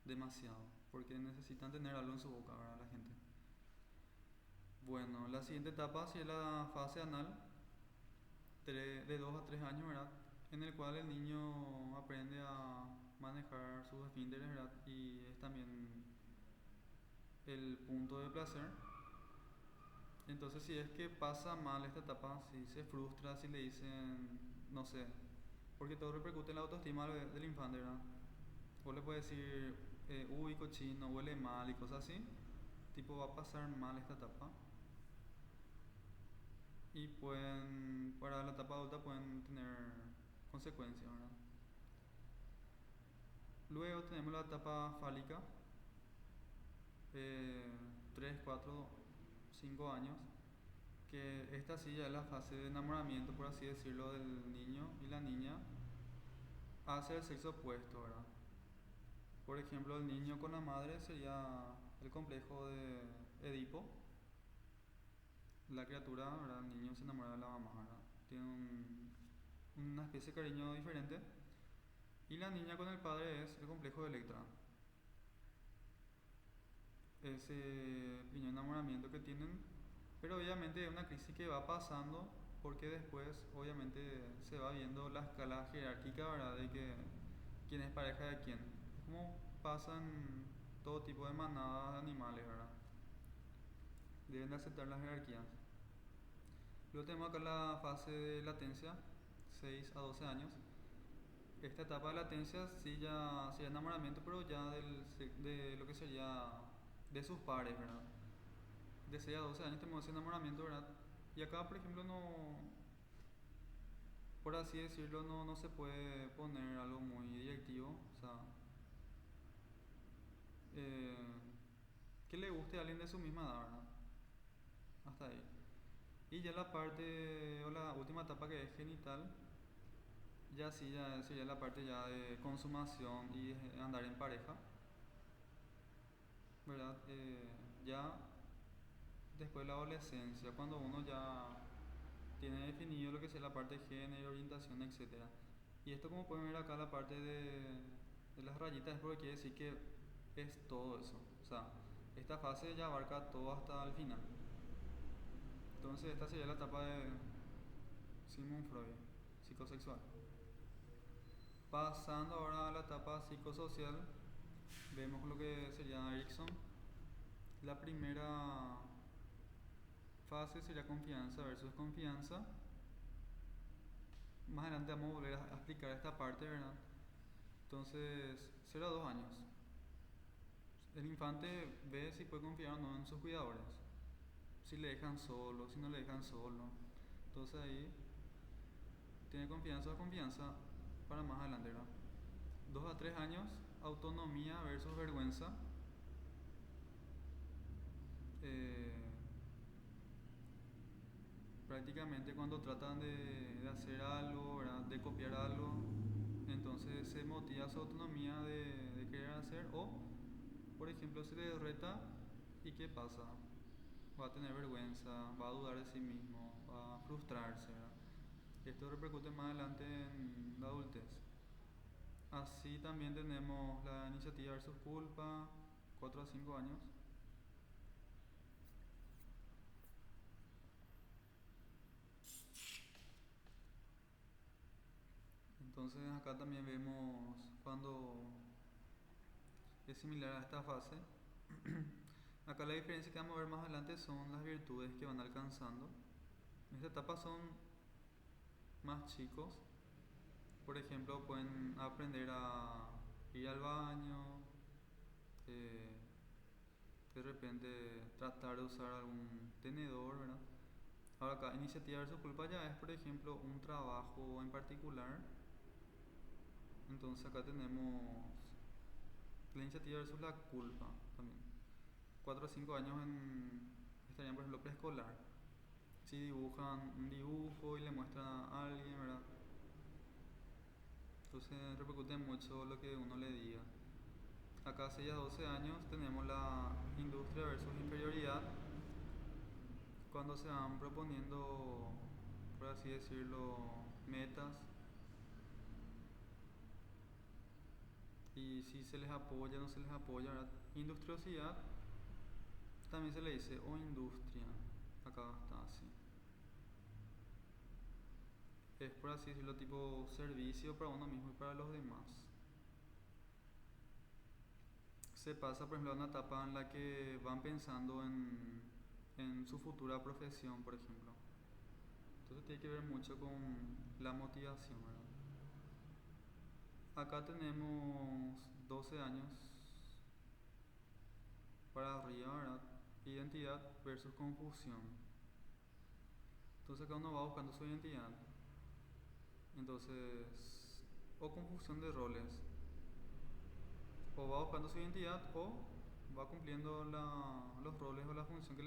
demasiado, porque necesitan tener algo en su boca, ¿verdad?, la gente. Bueno, la siguiente etapa sí es la fase anal, de 2 a 3 años, ¿verdad?, en el cual el niño aprende a manejar sus esfínteres, ¿verdad?, y es también el punto de placer. Entonces, si es que pasa mal esta etapa, si se frustra, si le dicen, no sé, porque todo repercute en la autoestima del infante, ¿verdad? Vos le puedes decir, uy, cochino, huele mal y cosas así, tipo va a pasar mal esta etapa. Y pueden, para la etapa adulta pueden tener consecuencias, ¿verdad? Luego tenemos la etapa fálica, 3, 4, 5 años, que esta sí ya es la fase de enamoramiento, por así decirlo, del niño y la niña hacia el sexo opuesto, ¿verdad? Por ejemplo, el niño con la madre sería el complejo de Edipo. La criatura, ¿verdad?, el niño se enamora de la mamá, ¿verdad?, tiene una especie de cariño diferente. Y la niña con el padre es el complejo de Electra. Ese pequeño enamoramiento que tienen, pero obviamente es una crisis que va pasando porque después obviamente se va viendo la escala jerárquica, ¿verdad?, de que quién es pareja de quién. Es como pasan todo tipo de manadas de animales, ¿verdad? Deben de aceptar las jerarquías. Luego tenemos acá la fase de latencia, 6 a 12 años. Esta etapa de latencia sí ya sería enamoramiento, pero ya de lo que sería de sus pares, ¿verdad? De 6 a 12 años tenemos ese enamoramiento, ¿verdad? Y acá, por ejemplo, no, por así decirlo, no se puede poner algo muy directivo. O sea, eh, que le guste a alguien de su misma edad, ¿verdad? Hasta ahí. Y ya la parte, o la última etapa, que es genital, ya sí, ya sería la parte ya de consumación y andar en pareja, ¿verdad? Ya después de la adolescencia, cuando uno ya tiene definido lo que sea la parte de género, orientación, etcétera. Y esto, como pueden ver acá, la parte de las rayitas, es porque quiere decir que es todo eso. O sea, esta fase ya abarca todo hasta el final. Entonces esta sería la etapa de Sigmund Freud, psicosexual. Pasando ahora a la etapa psicosocial, vemos lo que sería Erikson. La primera fase sería confianza versus confianza. Más adelante vamos a volver a explicar esta parte, ¿verdad? Entonces, 0 a 2 años. El infante ve si puede confiar o no en sus cuidadores. Si le dejan solo, si no le dejan solo. Entonces ahí tiene confianza o confianza para más adelante, ¿verdad? 2 a 3 años, autonomía versus vergüenza. Eh, Prácticamente cuando tratan de hacer algo, ¿verdad?, de copiar algo, entonces se motiva su autonomía de querer hacer, o por ejemplo se le reta y ¿qué pasa? Va a tener vergüenza, va a dudar de sí mismo, va a frustrarse, ¿verdad? Esto repercute más adelante en la adultez. Así también tenemos la iniciativa versus culpa, 4 a 5 años. Entonces acá también vemos cuando es similar a esta fase. Acá la diferencia que vamos a ver más adelante son las virtudes que van alcanzando. En esta etapa son más chicos. Por ejemplo, pueden aprender a ir al baño, eh, de repente tratar de usar algún tenedor, ¿verdad? Ahora acá, iniciativa versus culpa ya es, por ejemplo, un trabajo en particular. Entonces acá tenemos la iniciativa versus la culpa también. 4 a 5 años estarían, por ejemplo, preescolar. Si dibujan un dibujo y le muestran a alguien, ¿verdad? Entonces repercute mucho lo que uno le diga. Acá 6 a 12 años tenemos la industria versus inferioridad, cuando se van proponiendo, por así decirlo, metas, y si se les apoya o no se les apoya, ¿verdad? Industriosidad también se le dice, o industria, acá está así. Es, por así decirlo, tipo servicio para uno mismo y para los demás. Se pasa, por ejemplo, a una etapa en la que van pensando en su futura profesión, por ejemplo. Entonces tiene que ver mucho con la motivación, ¿verdad? Acá tenemos 12 años para arriba, ¿verdad? Identidad versus confusión. Entonces acá uno va buscando su identidad. Entonces, o confusión de roles. O va buscando su identidad o va cumpliendo los roles o la función que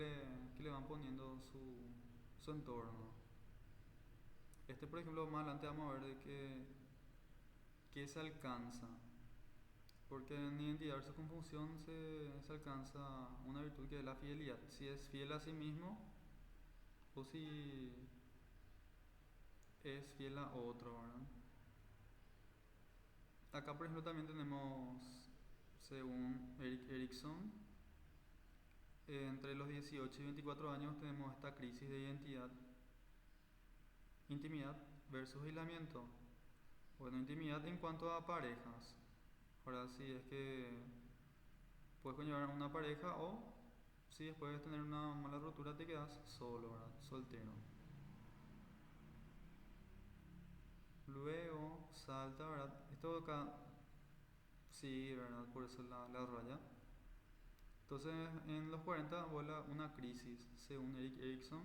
le van poniendo su entorno. Por ejemplo, más adelante vamos a ver de qué se alcanza. Porque en identidad versus confusión se alcanza una virtud que es la fidelidad. Si es fiel a sí mismo o si es fiel a otro, ¿verdad? Acá, por ejemplo, también tenemos, según Erik Erikson, entre los 18 y 24 años tenemos esta crisis de identidad, intimidad versus aislamiento. Bueno, intimidad en cuanto a parejas. Ahora, si es que puedes conllevar una pareja o si después de tener una mala ruptura te quedas solo, ¿verdad? Soltero. Luego salta, ¿verdad? Esto acá, sí, ¿verdad? Por eso la raya. Entonces, en los 40 vuela una crisis, según Erik Erikson,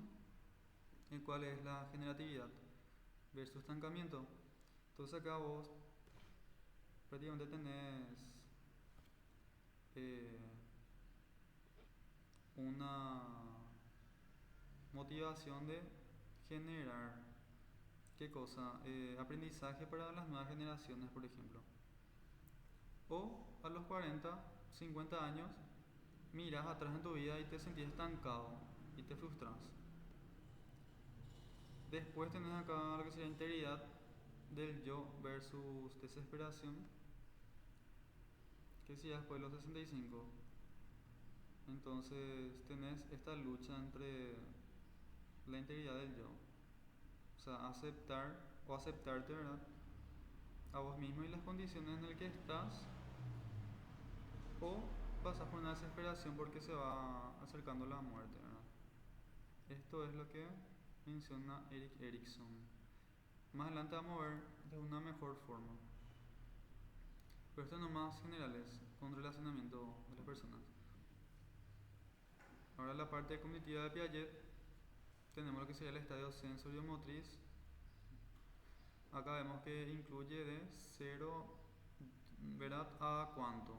el cual es la generatividad versus estancamiento. Entonces acá vos prácticamente tenés una motivación de generar, ¿qué cosa? Aprendizaje para las nuevas generaciones, por ejemplo. O a los 40, 50 años, miras atrás en tu vida y te sentís estancado y te frustras. Después tenés acá lo que sería integridad del yo versus desesperación, que sería después de los 65. Entonces tenés esta lucha entre la integridad del yo, o sea, aceptar o aceptarte, ¿verdad? A vos mismo y las condiciones en las que estás, o pasas por una desesperación porque se va acercando la muerte, ¿verdad? Esto es lo que menciona Erik Erikson. Más adelante vamos a ver de una mejor forma. Pero esto nomás generales con relacionamiento de las personas. Ahora la parte cognitiva de Piaget, tenemos lo que sería el estadio sensorio-motriz. Acá vemos que incluye de 0, ¿verdad? ¿A cuánto?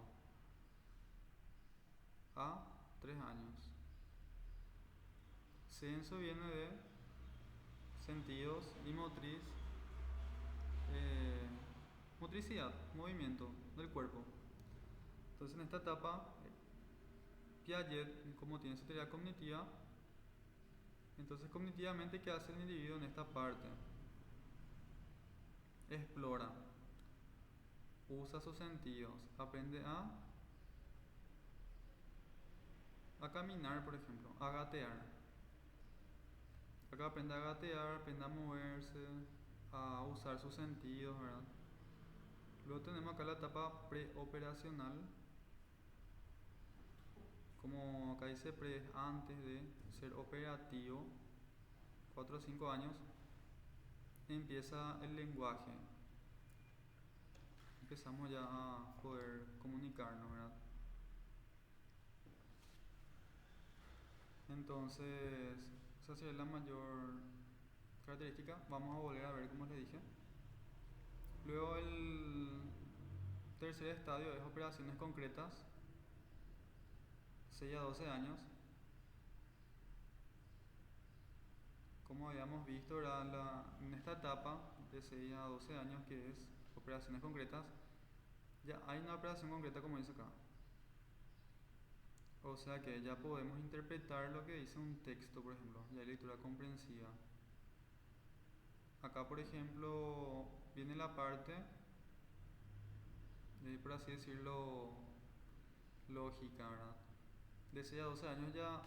A 3 años. Senso viene de sentidos y motriz, motricidad, movimiento del cuerpo. Entonces en esta etapa, Piaget, como tiene su teoría cognitiva, entonces cognitivamente, ¿qué hace el individuo en esta parte? Explora, usa sus sentidos, aprende a caminar, por ejemplo, a gatear. Acá aprende a gatear, aprende a moverse, a usar sus sentidos, ¿verdad? Luego tenemos acá la etapa preoperacional. Como acá dice pre, es antes de ser operativo, 4 o 5 años, empieza el lenguaje. Empezamos ya a poder comunicarnos, ¿verdad? Entonces, esa sería la mayor característica. Vamos a volver a ver como les dije. Luego el tercer estadio es operaciones concretas, 6 a 12 años. Como habíamos visto, ¿verdad? En esta etapa de 6 a 12 años, que es operaciones concretas, ya hay una operación concreta como dice acá. O sea que ya podemos interpretar lo que dice un texto, por ejemplo, ya hay lectura comprensiva. Acá, por ejemplo, viene la parte, por así decirlo, lógica, ¿verdad? De 6 a 12 años ya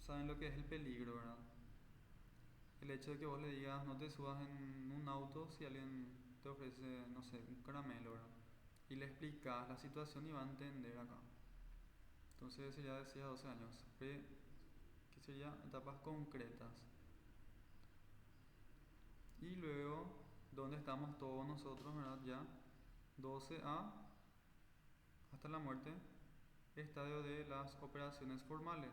saben lo que es el peligro, ¿verdad? El hecho de que vos le digas no te subas en un auto si alguien te ofrece, no sé, un caramelo, ¿verdad? Y le explicas la situación y va a entender acá. Entonces sería de 6 a 12 años, que sería etapas concretas. Y luego, donde estamos todos nosotros, ¿verdad? Ya 12 a hasta la muerte, estadio de las operaciones formales.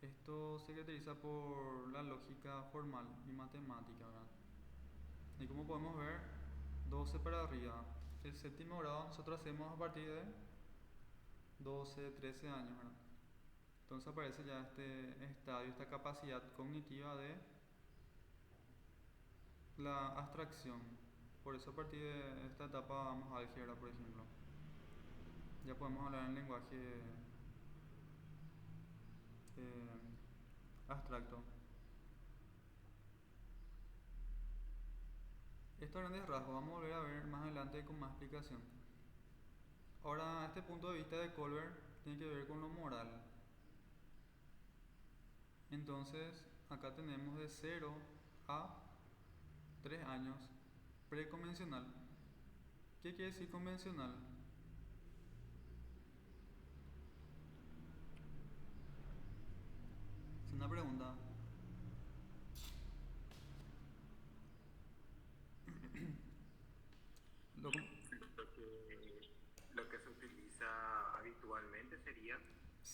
Esto se caracteriza por la lógica formal y matemática, ¿verdad? Y como podemos ver, 12 para arriba. El séptimo grado nosotros hacemos a partir de 12, 13 años, ¿verdad? Entonces aparece ya este estadio, esta capacidad cognitiva de la abstracción. Por eso a partir de esta etapa vamos a álgebra, por ejemplo. Ya podemos hablar en lenguaje abstracto. Estos grandes rasgos vamos a volver a ver más adelante con más explicación. Ahora, este punto de vista de Colbert tiene que ver con lo moral. Entonces, acá tenemos de 0 a 3 años preconvencional. ¿Qué quiere decir convencional? Es una pregunta. Lo, Lo que se utiliza habitualmente sería.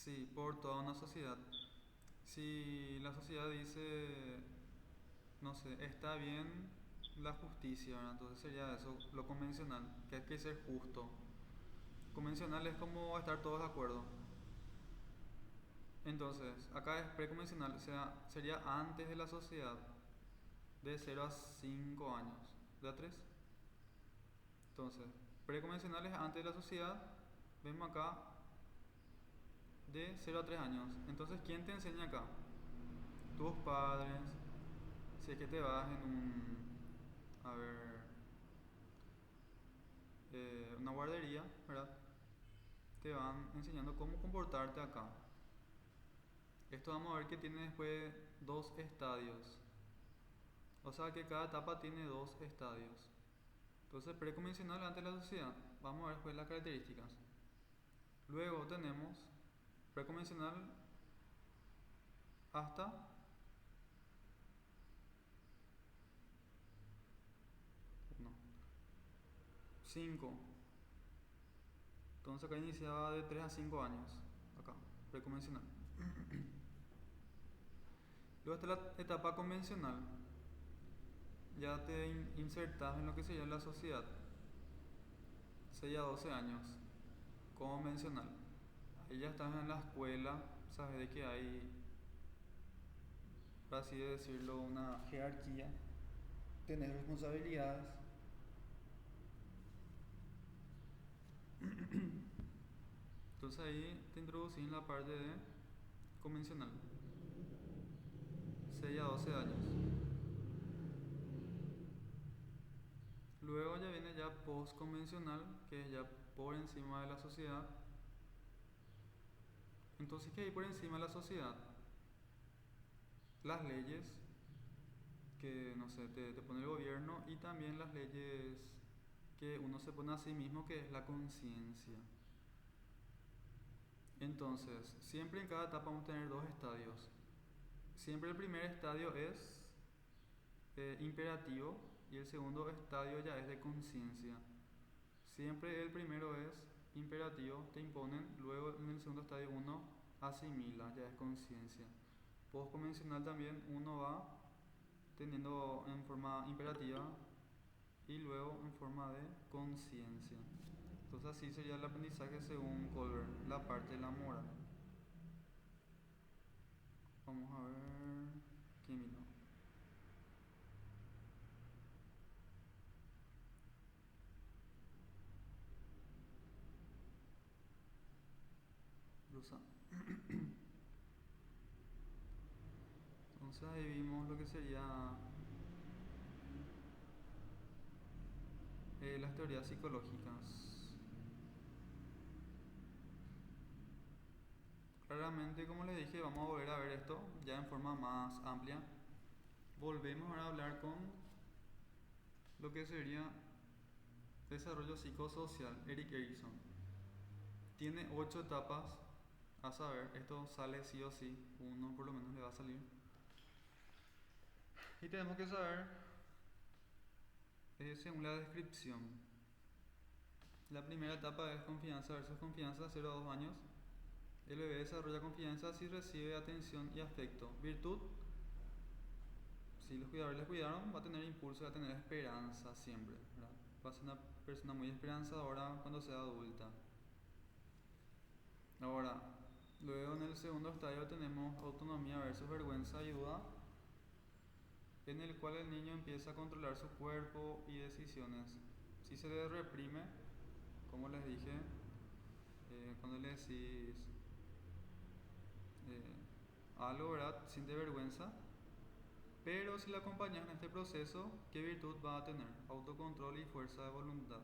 sí, por toda una sociedad. Si la sociedad dice, no sé, está bien la justicia, ¿verdad? Entonces sería eso, lo convencional, que hay que ser justo. Convencional es como estar todos de acuerdo. Entonces, acá es preconvencional, o sea, sería antes de la sociedad, de 0 a 5 años. ¿De a 3? Entonces, preconvencional es antes de la sociedad, vemos acá, de 0 a 3 años. Entonces, ¿quién te enseña acá? Tus padres, si es que te vas en a ver, una guardería, ¿verdad? Te van enseñando cómo comportarte acá. Esto vamos a ver que tiene después 2 estadios. O sea que cada etapa tiene 2 estadios. Entonces, preconvencional antes de la sociedad. Vamos a ver después las características. Luego tenemos preconvencional hasta no, 5. Entonces acá iniciaba de 3 a 5 años. Acá, preconvencional. Luego está la etapa convencional. Ya te insertas en lo que sería la sociedad. 6 a 12 años. Convencional. Ahí ya estás en la escuela, sabes de que hay, por así decirlo, una jerarquía. Tenés responsabilidades. Entonces ahí te introducís en la parte de convencional. 6 a 12 años. Luego ya viene ya postconvencional, que es ya por encima de la sociedad. Entonces, ¿qué hay por encima de la sociedad? Las leyes que, no sé, te pone el gobierno y también las leyes que uno se pone a sí mismo, que es la conciencia. Entonces, siempre en cada etapa vamos a tener dos estadios. Siempre el primer estadio es imperativo y el segundo estadio ya es de conciencia. Siempre el primero es imperativo, te imponen, luego en el segundo estadio uno asimila, ya es conciencia. Postconvencional también uno va teniendo en forma imperativa y luego en forma de conciencia. Entonces así sería el aprendizaje según Colbert, la parte de la moral. Vamos a ver quién vino. Rosa. Entonces ahí vimos lo que sería las teorías psicológicas. Claramente, como les dije, vamos a volver a ver esto ya en forma más amplia. Volvemos ahora a hablar con lo que sería desarrollo psicosocial, Erik Erikson. Tiene 8 etapas, a saber, esto sale sí o sí, uno por lo menos le va a salir. Y tenemos que saber, según la descripción, la primera etapa es confianza versus confianza, 0 a 2 años. El bebé desarrolla confianza si recibe atención y afecto. Virtud, si los cuidadores les cuidaron, va a tener impulso, va a tener esperanza siempre, ¿verdad? Va a ser una persona muy esperanzadora cuando sea adulta. Ahora, luego en el segundo estadio tenemos autonomía versus vergüenza y duda, en el cual el niño empieza a controlar su cuerpo y decisiones. Si se le reprime, como les dije, cuando le decís algo, ¿verdad? Siente vergüenza, pero si la acompañas en este proceso, ¿qué virtud va a tener? Autocontrol y fuerza de voluntad.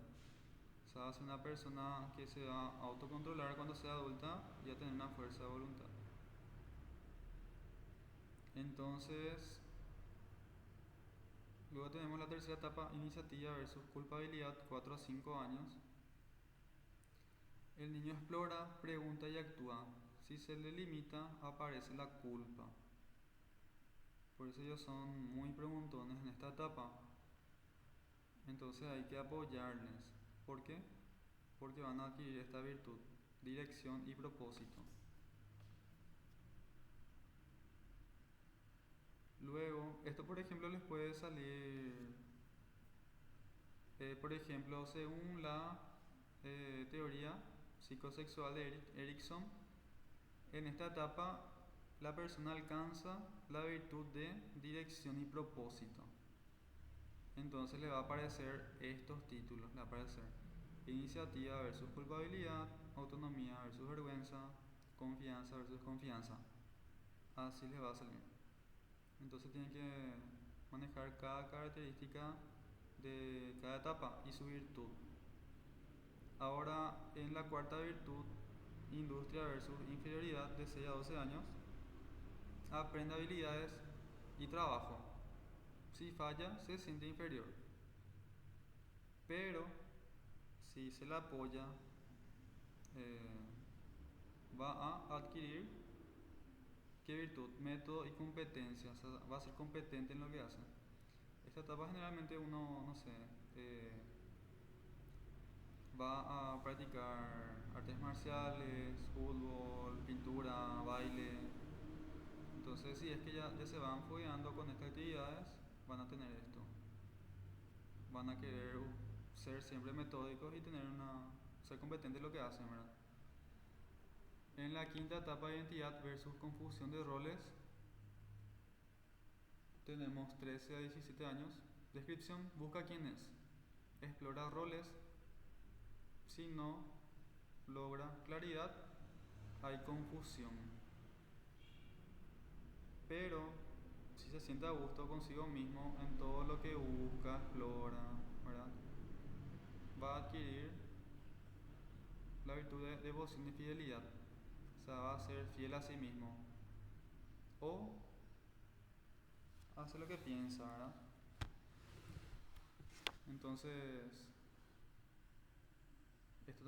O sea, va a ser una persona que se va a autocontrolar cuando sea adulta y a tener una fuerza de voluntad. Entonces, luego tenemos la tercera etapa, iniciativa versus culpabilidad, 4 a 5 años. El niño explora, pregunta y actúa. Si se le limita, aparece la culpa. Por eso ellos son muy preguntones en esta etapa. Entonces hay que apoyarles. ¿Por qué? Porque van a adquirir esta virtud, dirección y propósito. Luego, esto por ejemplo les puede salir, por ejemplo, según la teoría psicosexual de Erikson, en esta etapa la persona alcanza la virtud de dirección y propósito. Entonces le va a aparecer estos títulos, le va a aparecer iniciativa versus culpabilidad, autonomía versus vergüenza, confianza versus confianza. Así le va a salir. Entonces tienen que manejar cada característica de cada etapa y su virtud. Ahora, en la cuarta virtud, industria versus inferioridad, de 6 a 12 años, aprende habilidades y trabajo. Si falla, se siente inferior. Pero, si se le apoya, va a adquirir ¿qué virtud? Método y competencia. O sea, va a ser competente en lo que hace. Esta etapa generalmente uno, no sé, va a practicar artes marciales, fútbol, pintura, baile. Entonces, si es que ya se van fogueando con estas actividades, van a tener esto. Van a querer ser siempre metódicos y ser competentes en lo que hacen, ¿verdad? En la quinta etapa de identidad versus confusión de roles, tenemos 13 a 17 años. Descripción, busca quién es. Explora roles. Si no logra claridad, hay confusión. Pero si se siente a gusto consigo mismo en todo lo que busca, explora, ¿verdad? Va a adquirir la virtud de devoción y fidelidad. O sea, va a ser fiel a sí mismo. O hace lo que piensa, ¿verdad? Entonces,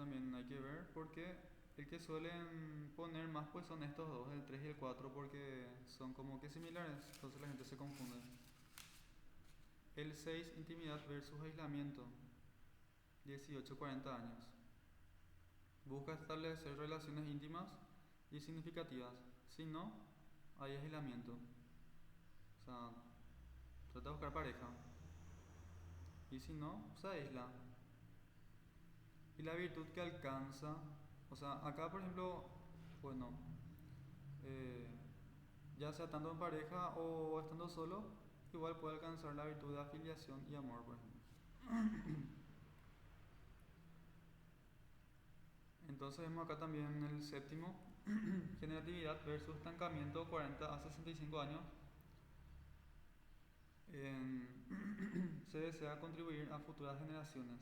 también hay que ver porque el que suelen poner más pues son estos dos, el 3 y el 4, porque son como que similares, entonces la gente se confunde. El 6, intimidad versus aislamiento, 18-40 años. Busca establecer relaciones íntimas y significativas. Si no, hay aislamiento. O sea, trata de buscar pareja. Y si no, se aísla. Y la virtud que alcanza, o sea, acá por ejemplo, bueno, eh, ya sea estando en pareja o estando solo, igual puede alcanzar la virtud de afiliación y amor, por ejemplo. Entonces vemos acá también el séptimo, generatividad versus estancamiento, 40 a 65 años. Se desea contribuir a futuras generaciones.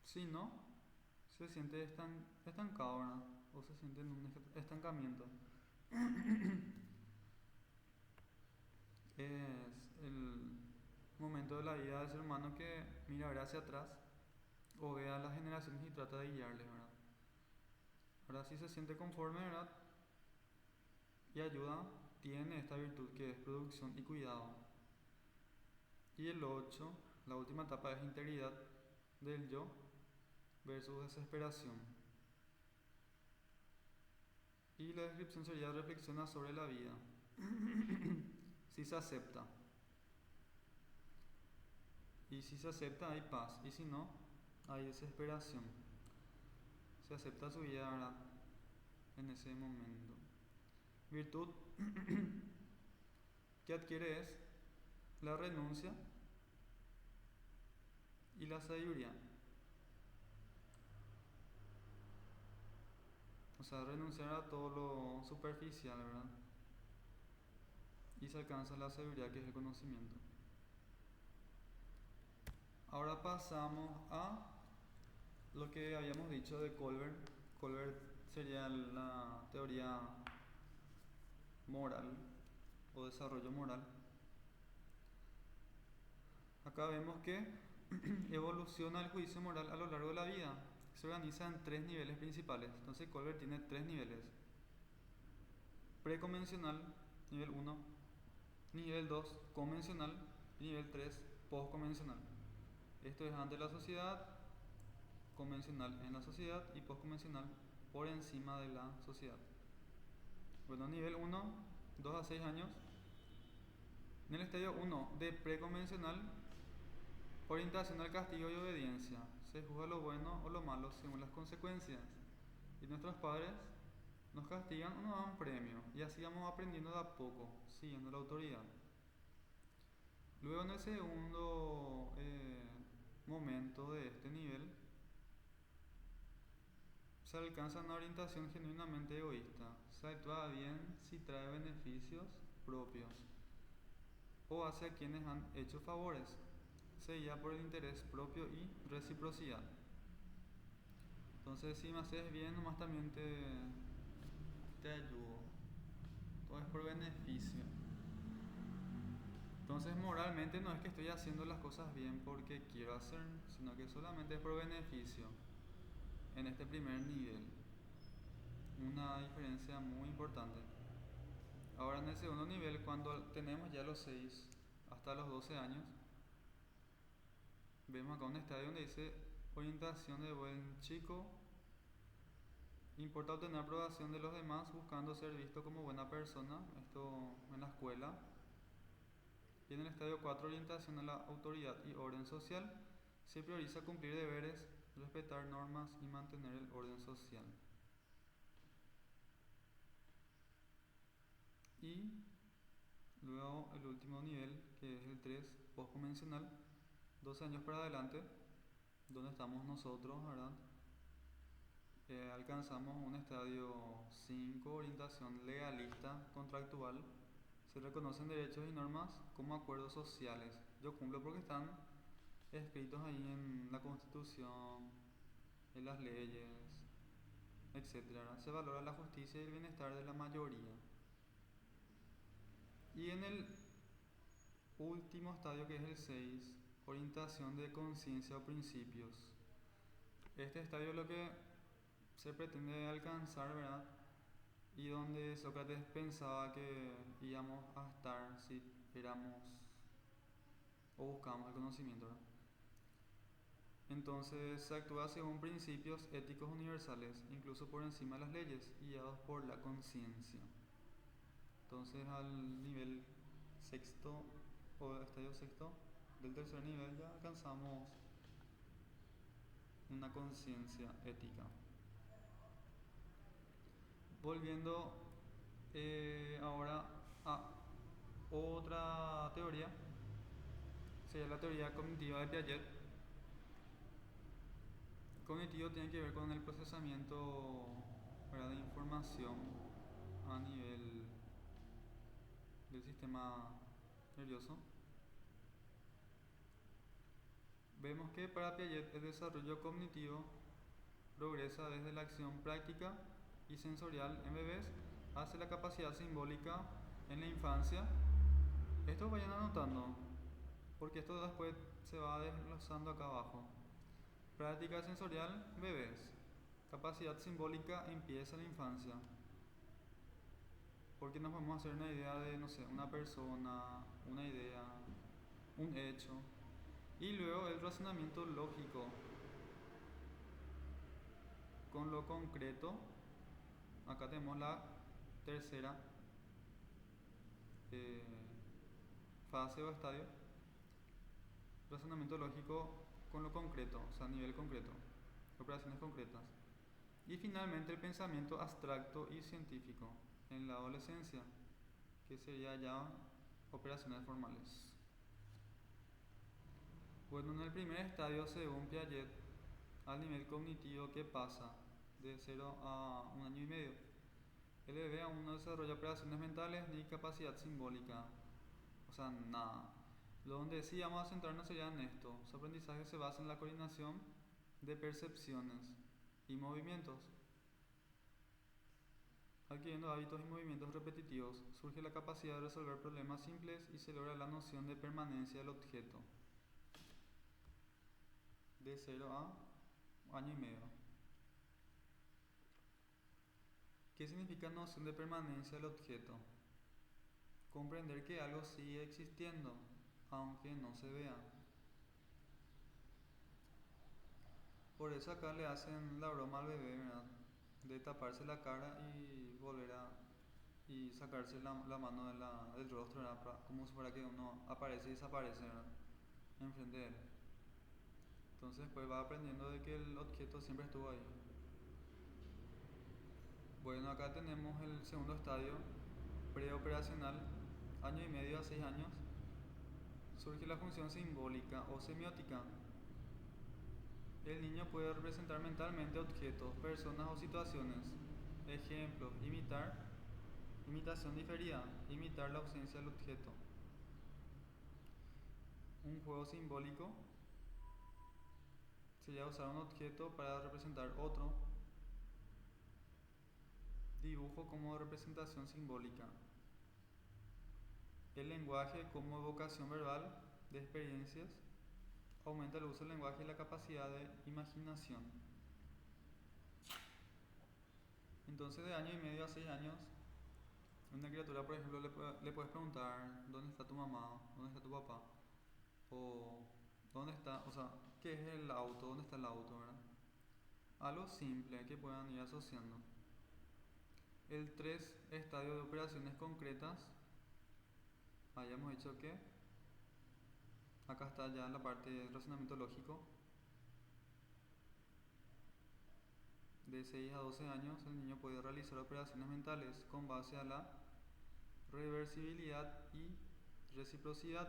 Si no, se siente estancado, ¿verdad? O se siente en un estancamiento. Es el momento de la vida del ser humano que mira a ver hacia atrás o ve a las generaciones y trata de guiarles, ¿verdad? Ahora si se siente conforme, ¿verdad? Y ayuda, tiene esta virtud que es producción y cuidado. Y el 8, la última etapa es integridad del yo versus desesperación. Y la descripción sería reflexiona sobre la vida. Si se acepta. Y si se acepta hay paz. Y si no, hay desesperación. Se acepta su vida, ¿verdad? En ese momento. Virtud que adquiere es la renuncia y la sabiduría. O sea, renunciar a todo lo superficial, ¿verdad? Y se alcanza la sabiduría, que es el conocimiento. Ahora pasamos a lo que habíamos dicho de Colbert. Colbert sería la teoría moral o desarrollo moral. Acá vemos que evoluciona el juicio moral a lo largo de la vida. Se organiza en 3 niveles principales. Entonces Colbert tiene 3 niveles. Preconvencional, nivel 1. Nivel 2, convencional. Y nivel 3, postconvencional. Esto es ante la sociedad, convencional en la sociedad y postconvencional por encima de la sociedad. Bueno, nivel 1, 2 a 6 años. En el estadio 1 de preconvencional, orientación al castigo y obediencia. Se juzga lo bueno o lo malo según las consecuencias. Y nuestros padres nos castigan o nos dan premio. Y así vamos aprendiendo de a poco, siguiendo la autoridad. Luego en el segundo momento de este nivel, se alcanza una orientación genuinamente egoísta. Se actúa bien si trae beneficios propios o hacia quienes han hecho favores. Se guía por el interés propio y reciprocidad. Entonces, si me haces bien, nomás también te ayudo. Todo es por beneficio. Entonces, moralmente no es que estoy haciendo las cosas bien porque quiero hacer, sino que solamente es por beneficio. En este primer nivel. Una diferencia muy importante. Ahora en el segundo nivel, cuando tenemos ya los 6 hasta los 12 años, vemos acá un estadio donde dice orientación de buen chico. Importa obtener aprobación de los demás buscando ser visto como buena persona. Esto en la escuela. Y en el estadio 4, orientación a la autoridad y orden social. Se prioriza cumplir deberes, respetar normas y mantener el orden social. Y luego el último nivel, que es el 3, postconvencional, 12 años para adelante, donde estamos nosotros, ¿verdad? Alcanzamos un estadio 5, orientación legalista, contractual. Se reconocen derechos y normas como acuerdos sociales. Yo cumplo porque están escritos ahí en la Constitución, en las leyes, etc. Se valora la justicia y el bienestar de la mayoría. Y en el último estadio, que es el 6, orientación de conciencia o principios. Este estadio lo que se pretende alcanzar, ¿verdad? Y donde Sócrates pensaba que íbamos a estar si éramos o buscamos el conocimiento, ¿verdad? Entonces se actúa según principios éticos universales, incluso por encima de las leyes, guiados por la conciencia. Entonces al nivel sexto o estadio sexto del tercer nivel ya alcanzamos una conciencia ética. Volviendo ahora a otra teoría, sería la teoría cognitiva de Piaget. Cognitivo tiene que ver con el procesamiento, ¿verdad?, de información a nivel del sistema nervioso. Vemos que para Piaget el desarrollo cognitivo progresa desde la acción práctica y sensorial en bebés hacia la capacidad simbólica en la infancia. Esto vayan anotando, porque esto después se va desglosando acá abajo. Práctica sensorial, bebés. Capacidad simbólica empieza en la infancia. Porque nos podemos hacer una idea de, no sé, una persona, una idea, un hecho. Y luego el razonamiento lógico con lo concreto. Acá tenemos la tercera fase o estadio. Razonamiento lógico con lo concreto, o sea, a nivel concreto, operaciones concretas. Y finalmente el pensamiento abstracto y científico en la adolescencia, que sería ya operaciones formales. Bueno, en el primer estadio, según Piaget, al nivel cognitivo, ¿qué pasa? De 0 a 1 año y medio. El bebé aún no desarrolla operaciones mentales ni capacidad simbólica, o sea, nada. Lo donde sí vamos a centrarnos sería en esto. Su aprendizaje se basa en la coordinación de percepciones y movimientos. Adquiriendo hábitos y movimientos repetitivos, surge la capacidad de resolver problemas simples y se logra la noción de permanencia del objeto. De 0 a año y medio. ¿Qué significa noción de permanencia del objeto? Comprender que algo sigue existiendo, aunque no se vea. Por eso acá le hacen la broma al bebé, ¿verdad?, de taparse la cara y volver y sacarse la mano del rostro, ¿verdad?, como si fuera que uno aparece y desaparece, ¿verdad?, enfrente de él. Entonces pues va aprendiendo de que el objeto siempre estuvo ahí. Bueno, acá tenemos el segundo estadio, preoperacional, año y medio a 6 años. Surge la función simbólica o semiótica. El niño puede representar mentalmente objetos, personas o situaciones. Ejemplos: imitar, imitación diferida, imitar la ausencia del objeto. Un juego simbólico sería usar un objeto para representar otro. Dibujo como representación simbólica. El lenguaje como evocación verbal de experiencias. Aumenta el uso del lenguaje y la capacidad de imaginación. Entonces, de año y medio a 6 años, una criatura, por ejemplo, le puedes preguntar: ¿dónde está tu mamá? ¿Dónde está tu papá? O ¿dónde está? O sea, ¿qué es el auto? ¿Dónde está el auto? ¿Verdad? Algo simple que puedan ir asociando. El 3, estadio de operaciones concretas. Hayamos dicho que acá está ya la parte del razonamiento lógico. De 6 a 12 años el niño puede realizar operaciones mentales con base a la reversibilidad y reciprocidad.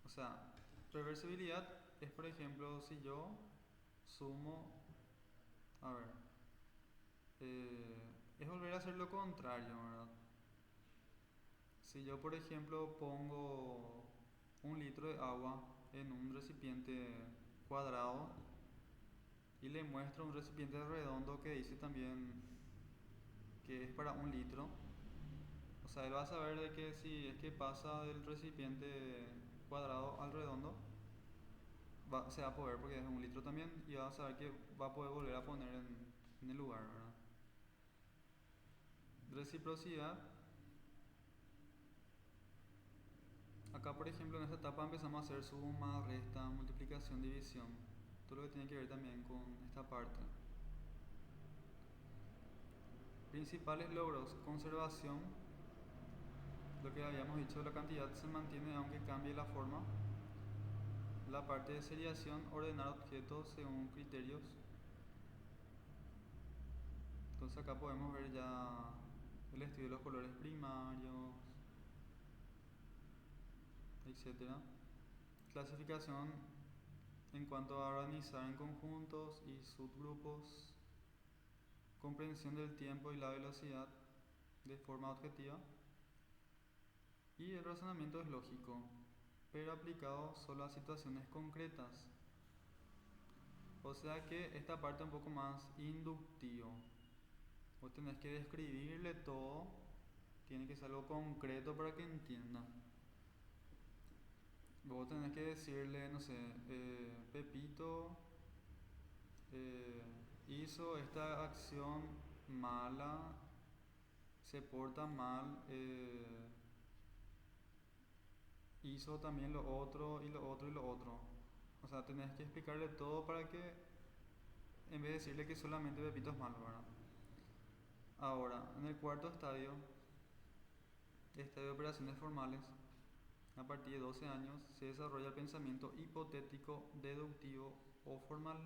O sea, reversibilidad es, por ejemplo, si yo sumo, a ver, es volver a hacer lo contrario, ¿verdad? Si yo, por ejemplo, pongo 1 litro de agua en un recipiente cuadrado y le muestro un recipiente redondo que dice también que es para 1 litro, o sea, él va a saber de que si es que pasa del recipiente cuadrado al redondo, se va a poder porque es 1 litro también y va a saber que va a poder volver a poner en el lugar, ¿verdad? Reciprocidad. Acá, por ejemplo, en esta etapa empezamos a hacer suma, resta, multiplicación, división. Todo lo que tiene que ver también con esta parte. Principales logros: conservación. Lo que habíamos dicho, la cantidad se mantiene aunque cambie la forma. La parte de seriación: ordenar objetos según criterios. Entonces acá podemos ver ya el estudio de los colores primarios, etcétera. Clasificación en cuanto a organizar en conjuntos y subgrupos. Comprensión del tiempo y la velocidad de forma objetiva. Y el razonamiento es lógico, pero aplicado solo a situaciones concretas. O sea que esta parte es un poco más inductivo. Vos tenés que describirle todo, tiene que ser algo concreto para que entienda. Vos tenés que decirle, no sé, Pepito hizo esta acción mala, se porta mal, hizo también lo otro y lo otro y lo otro. O sea, tenés que explicarle todo para que, en vez de decirle que solamente Pepito es malo, ¿verdad? Ahora, en el cuarto estadio de operaciones formales, a partir de 12 años, se desarrolla el pensamiento hipotético, deductivo o formal.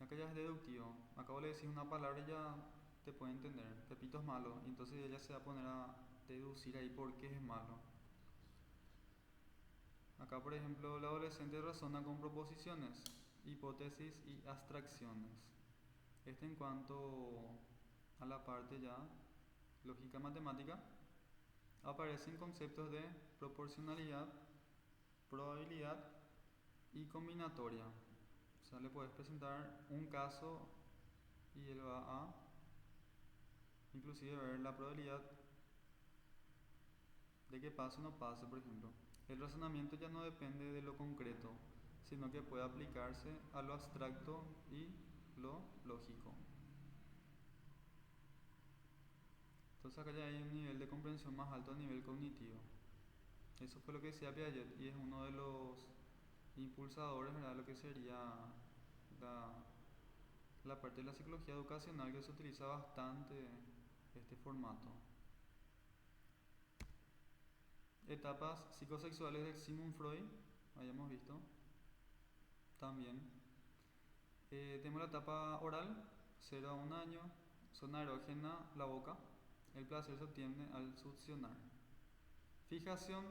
Acá ya es deductivo. Acabo de decir una palabra y ya te puede entender. Pepito es malo, y entonces ella se va a poner a deducir ahí por qué es malo. Acá, por ejemplo, el adolescente razona con proposiciones, hipótesis y abstracciones. En cuanto a la parte ya lógica matemática, aparecen conceptos de proporcionalidad, probabilidad y combinatoria. O sea, le puedes presentar un caso y él va a inclusive ver la probabilidad de que pase o no pase, por ejemplo. El razonamiento ya no depende de lo concreto, sino que puede aplicarse a lo abstracto y lo lógico. Entonces acá ya hay un nivel de comprensión más alto a nivel cognitivo. Eso fue lo que decía Piaget y es uno de los impulsadores, ¿verdad?, lo que sería la parte de la psicología educacional, que se utiliza bastante este formato. Etapas psicosexuales de Sigmund Freud, habíamos visto también. Tenemos la etapa oral, 0 a 1 año, zona erógena, la boca. El placer se obtiene al succionar. Fijación.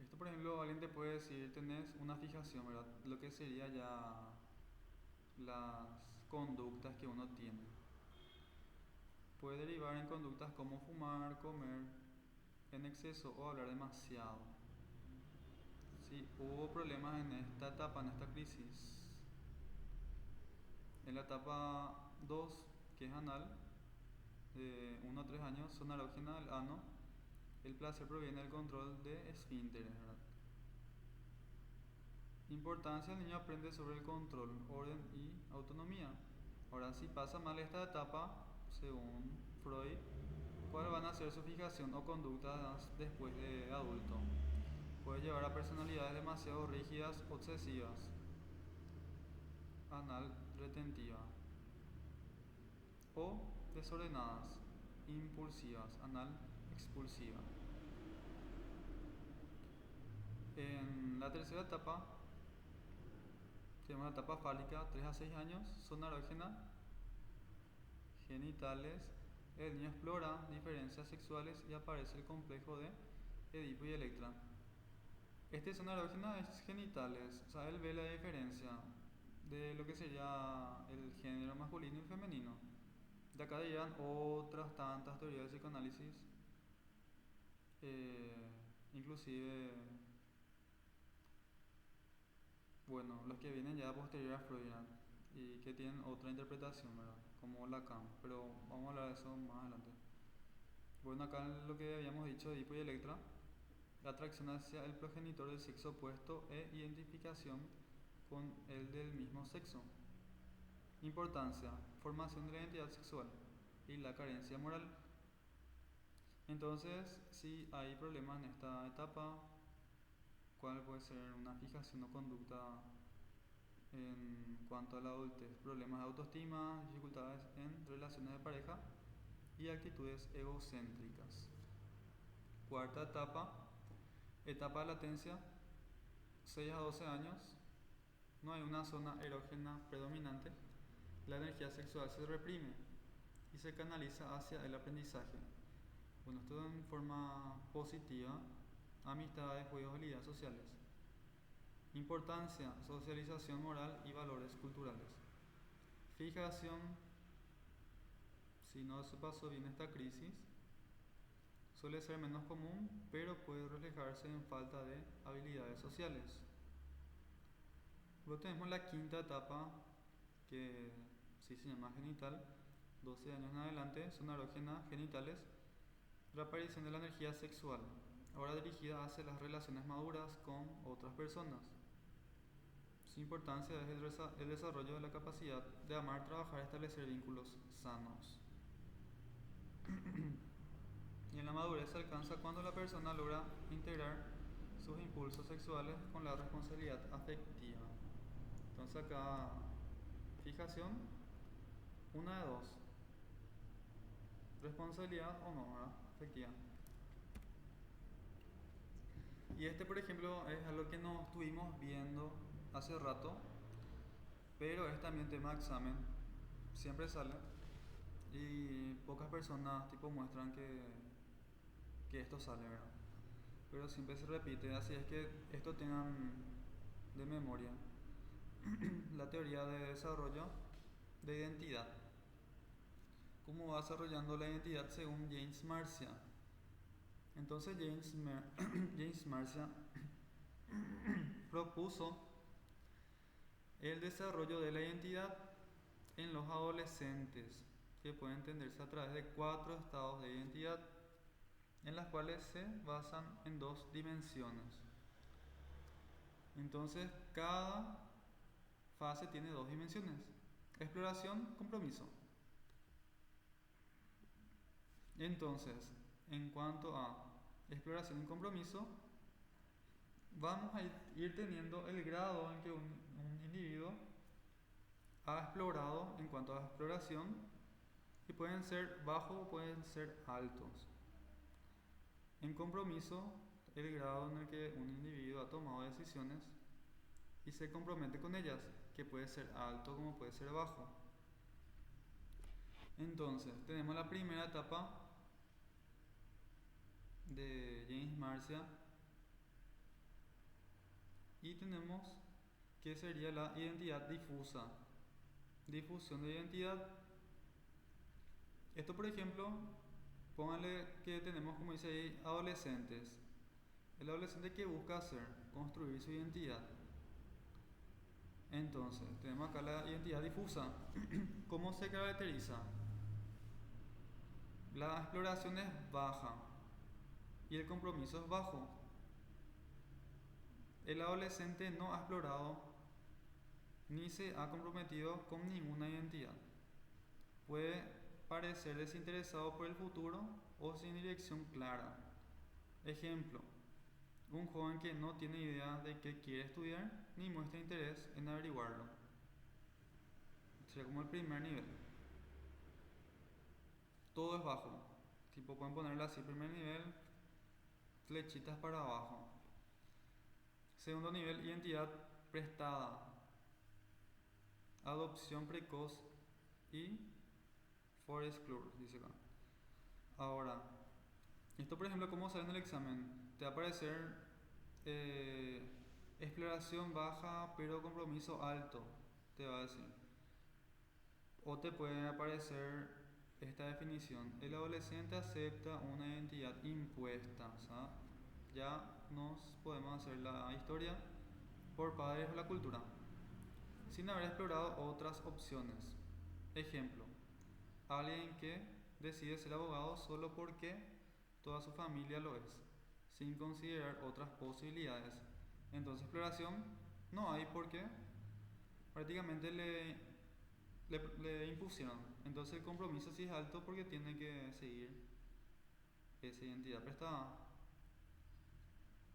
Esto, por ejemplo, alguien te puede decir, tenés una fijación, ¿verdad? Lo que sería ya las conductas que uno tiene. Puede derivar en conductas como fumar, comer en exceso o hablar demasiado. Sí, hubo problemas en esta etapa, en esta crisis. En la etapa 2, que es anal, de 1 a 3 años, zona erógena del ano. El placer proviene del control de esfínteres, ¿verdad? Importancia: el niño aprende sobre el control, orden y autonomía. Ahora, si pasa mal esta etapa, según Freud, ¿cuáles van a ser su fijación o conductas después de adulto? Puede llevar a personalidades demasiado rígidas, obsesivas, anal retentiva, o desordenadas, impulsivas, anal expulsiva. En la tercera etapa tenemos la etapa fálica, 3 a 6 años, zona erógena, genitales. El niño explora diferencias sexuales y aparece el complejo de Edipo y Electra. Zona erógena es genitales, o sea, él ve la diferencia de lo que sería el género masculino y femenino. De acá dirán otras tantas teorías de psicoanálisis, inclusive, bueno, los que vienen ya posterior a Freud y que tienen otra interpretación, ¿verdad?, como Lacan, pero vamos a hablar de eso más adelante. Bueno, acá lo que habíamos dicho de Edipo y Electra, la atracción hacia el progenitor del sexo opuesto e identificación con el del mismo sexo. Importancia, formación de la identidad sexual y la carencia moral. Entonces, si hay problemas en esta etapa, ¿cuál puede ser una fijación o conducta en cuanto a la adultez? Problemas de autoestima, dificultades en relaciones de pareja y actitudes egocéntricas. Cuarta etapa, etapa de latencia, 6 a 12 años. No hay una zona erógena predominante. La energía sexual se reprime y se canaliza hacia el aprendizaje. Bueno, esto en forma positiva, amistades, juegos, habilidades sociales. Importancia, socialización moral y valores culturales. Fijación, si no se pasó bien esta crisis, suele ser menos común, pero puede reflejarse en falta de habilidades sociales. Luego tenemos la quinta etapa, que sí se llama genital, 12 años en adelante, zona erógena, genitales, reaparición de la energía sexual, ahora dirigida hacia las relaciones maduras con otras personas. Su importancia es el desarrollo de la capacidad de amar, trabajar y establecer vínculos sanos. Y en la madurez se alcanza cuando la persona logra integrar sus impulsos sexuales con la responsabilidad afectiva. Entonces acá, fijación, una de dos. Responsabilidad o no, ¿verdad? Afectiva. Y este, por ejemplo, es algo que nos estuvimos viendo hace rato, pero es también tema de examen. Siempre sale. Y pocas personas muestran que esto sale, ¿verdad? Pero siempre se repite, así es que esto tengan de memoria. La teoría de desarrollo de identidad. ¿Cómo va desarrollando la identidad según James Marcia? Entonces James Marcia propuso el desarrollo de la identidad en los adolescentes, que puede entenderse a través de 4 estados de identidad, en las cuales se basan en 2 dimensiones. Entonces, cada fase tiene 2 dimensiones: exploración, compromiso. Entonces, en cuanto a exploración y compromiso, vamos a ir teniendo el grado en que un individuo ha explorado en cuanto a exploración, y pueden ser bajos o pueden ser altos. En compromiso, el grado en el que un individuo ha tomado decisiones y se compromete con ellas, que puede ser alto como puede ser bajo. Entonces, tenemos la primera etapa de James Marcia y tenemos que sería la identidad difusa, difusión de identidad. Esto, por ejemplo, pónganle que tenemos, como dice ahí, adolescentes. El adolescente, que busca hacer, construir su identidad. Entonces, tenemos acá la identidad difusa. ¿Cómo se caracteriza? La exploración es baja y el compromiso es bajo. El adolescente no ha explorado ni se ha comprometido con ninguna identidad. Puede parecer desinteresado por el futuro o sin dirección clara. Ejemplo: un joven que no tiene idea de qué quiere estudiar ni muestra interés en averiguarlo. Sería como el primer nivel. Todo es bajo. Pueden ponerle así: primer nivel, flechitas para abajo. Segundo nivel, identidad prestada, adopción precoz y forest club, dice acá. Ahora, esto, por ejemplo, ¿cómo sale en el examen? Te va a aparecer exploración baja pero compromiso alto, te va a decir. O te puede aparecer esta definición: el adolescente acepta una identidad impuesta. O sea, ya nos podemos hacer la historia por padres o la cultura, sin haber explorado otras opciones. Ejemplo: alguien que decide ser abogado solo porque toda su familia lo es, sin considerar otras posibilidades. Entonces exploración no hay porque prácticamente le impusieron. Entonces el compromiso sí es alto porque tiene que seguir esa identidad prestada.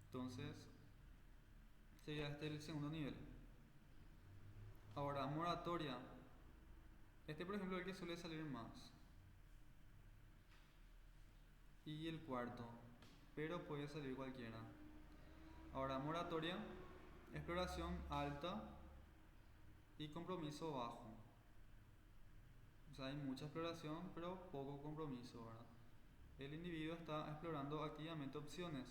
Entonces sería este el segundo nivel. Ahora, moratoria. Este por ejemplo es el que suele salir más. Y el cuarto, pero puede salir cualquiera. Ahora, moratoria, exploración alta y compromiso bajo. O sea, hay mucha exploración, pero poco compromiso, ¿verdad? El individuo está explorando activamente opciones,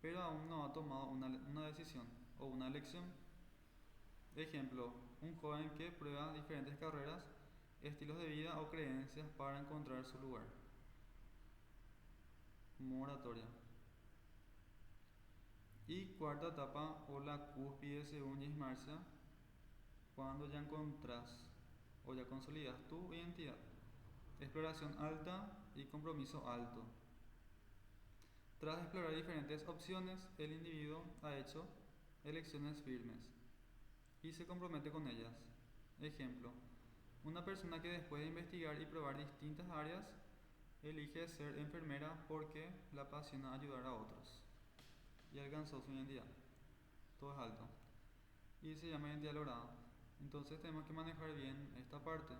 pero aún no ha tomado una decisión o una elección. Ejemplo, un joven que prueba diferentes carreras, estilos de vida o creencias para encontrar su lugar. Moratoria. Y cuarta etapa o la cúspide según James Marcia, cuando ya encontrás o ya consolidas tu identidad. Exploración alta y compromiso alto. Tras explorar diferentes opciones, el individuo ha hecho elecciones firmes y se compromete con ellas. Ejemplo, una persona que después de investigar y probar distintas áreas, elige ser enfermera porque la apasiona ayudar a otros y alcanzó su identidad. Todo es alto y se llama identidad lograda. Entonces tenemos que manejar bien esta parte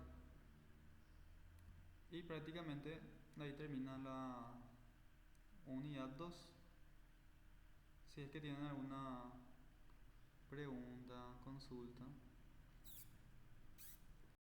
y prácticamente ahí termina la unidad 2. Si es que tienen alguna pregunta, consulta.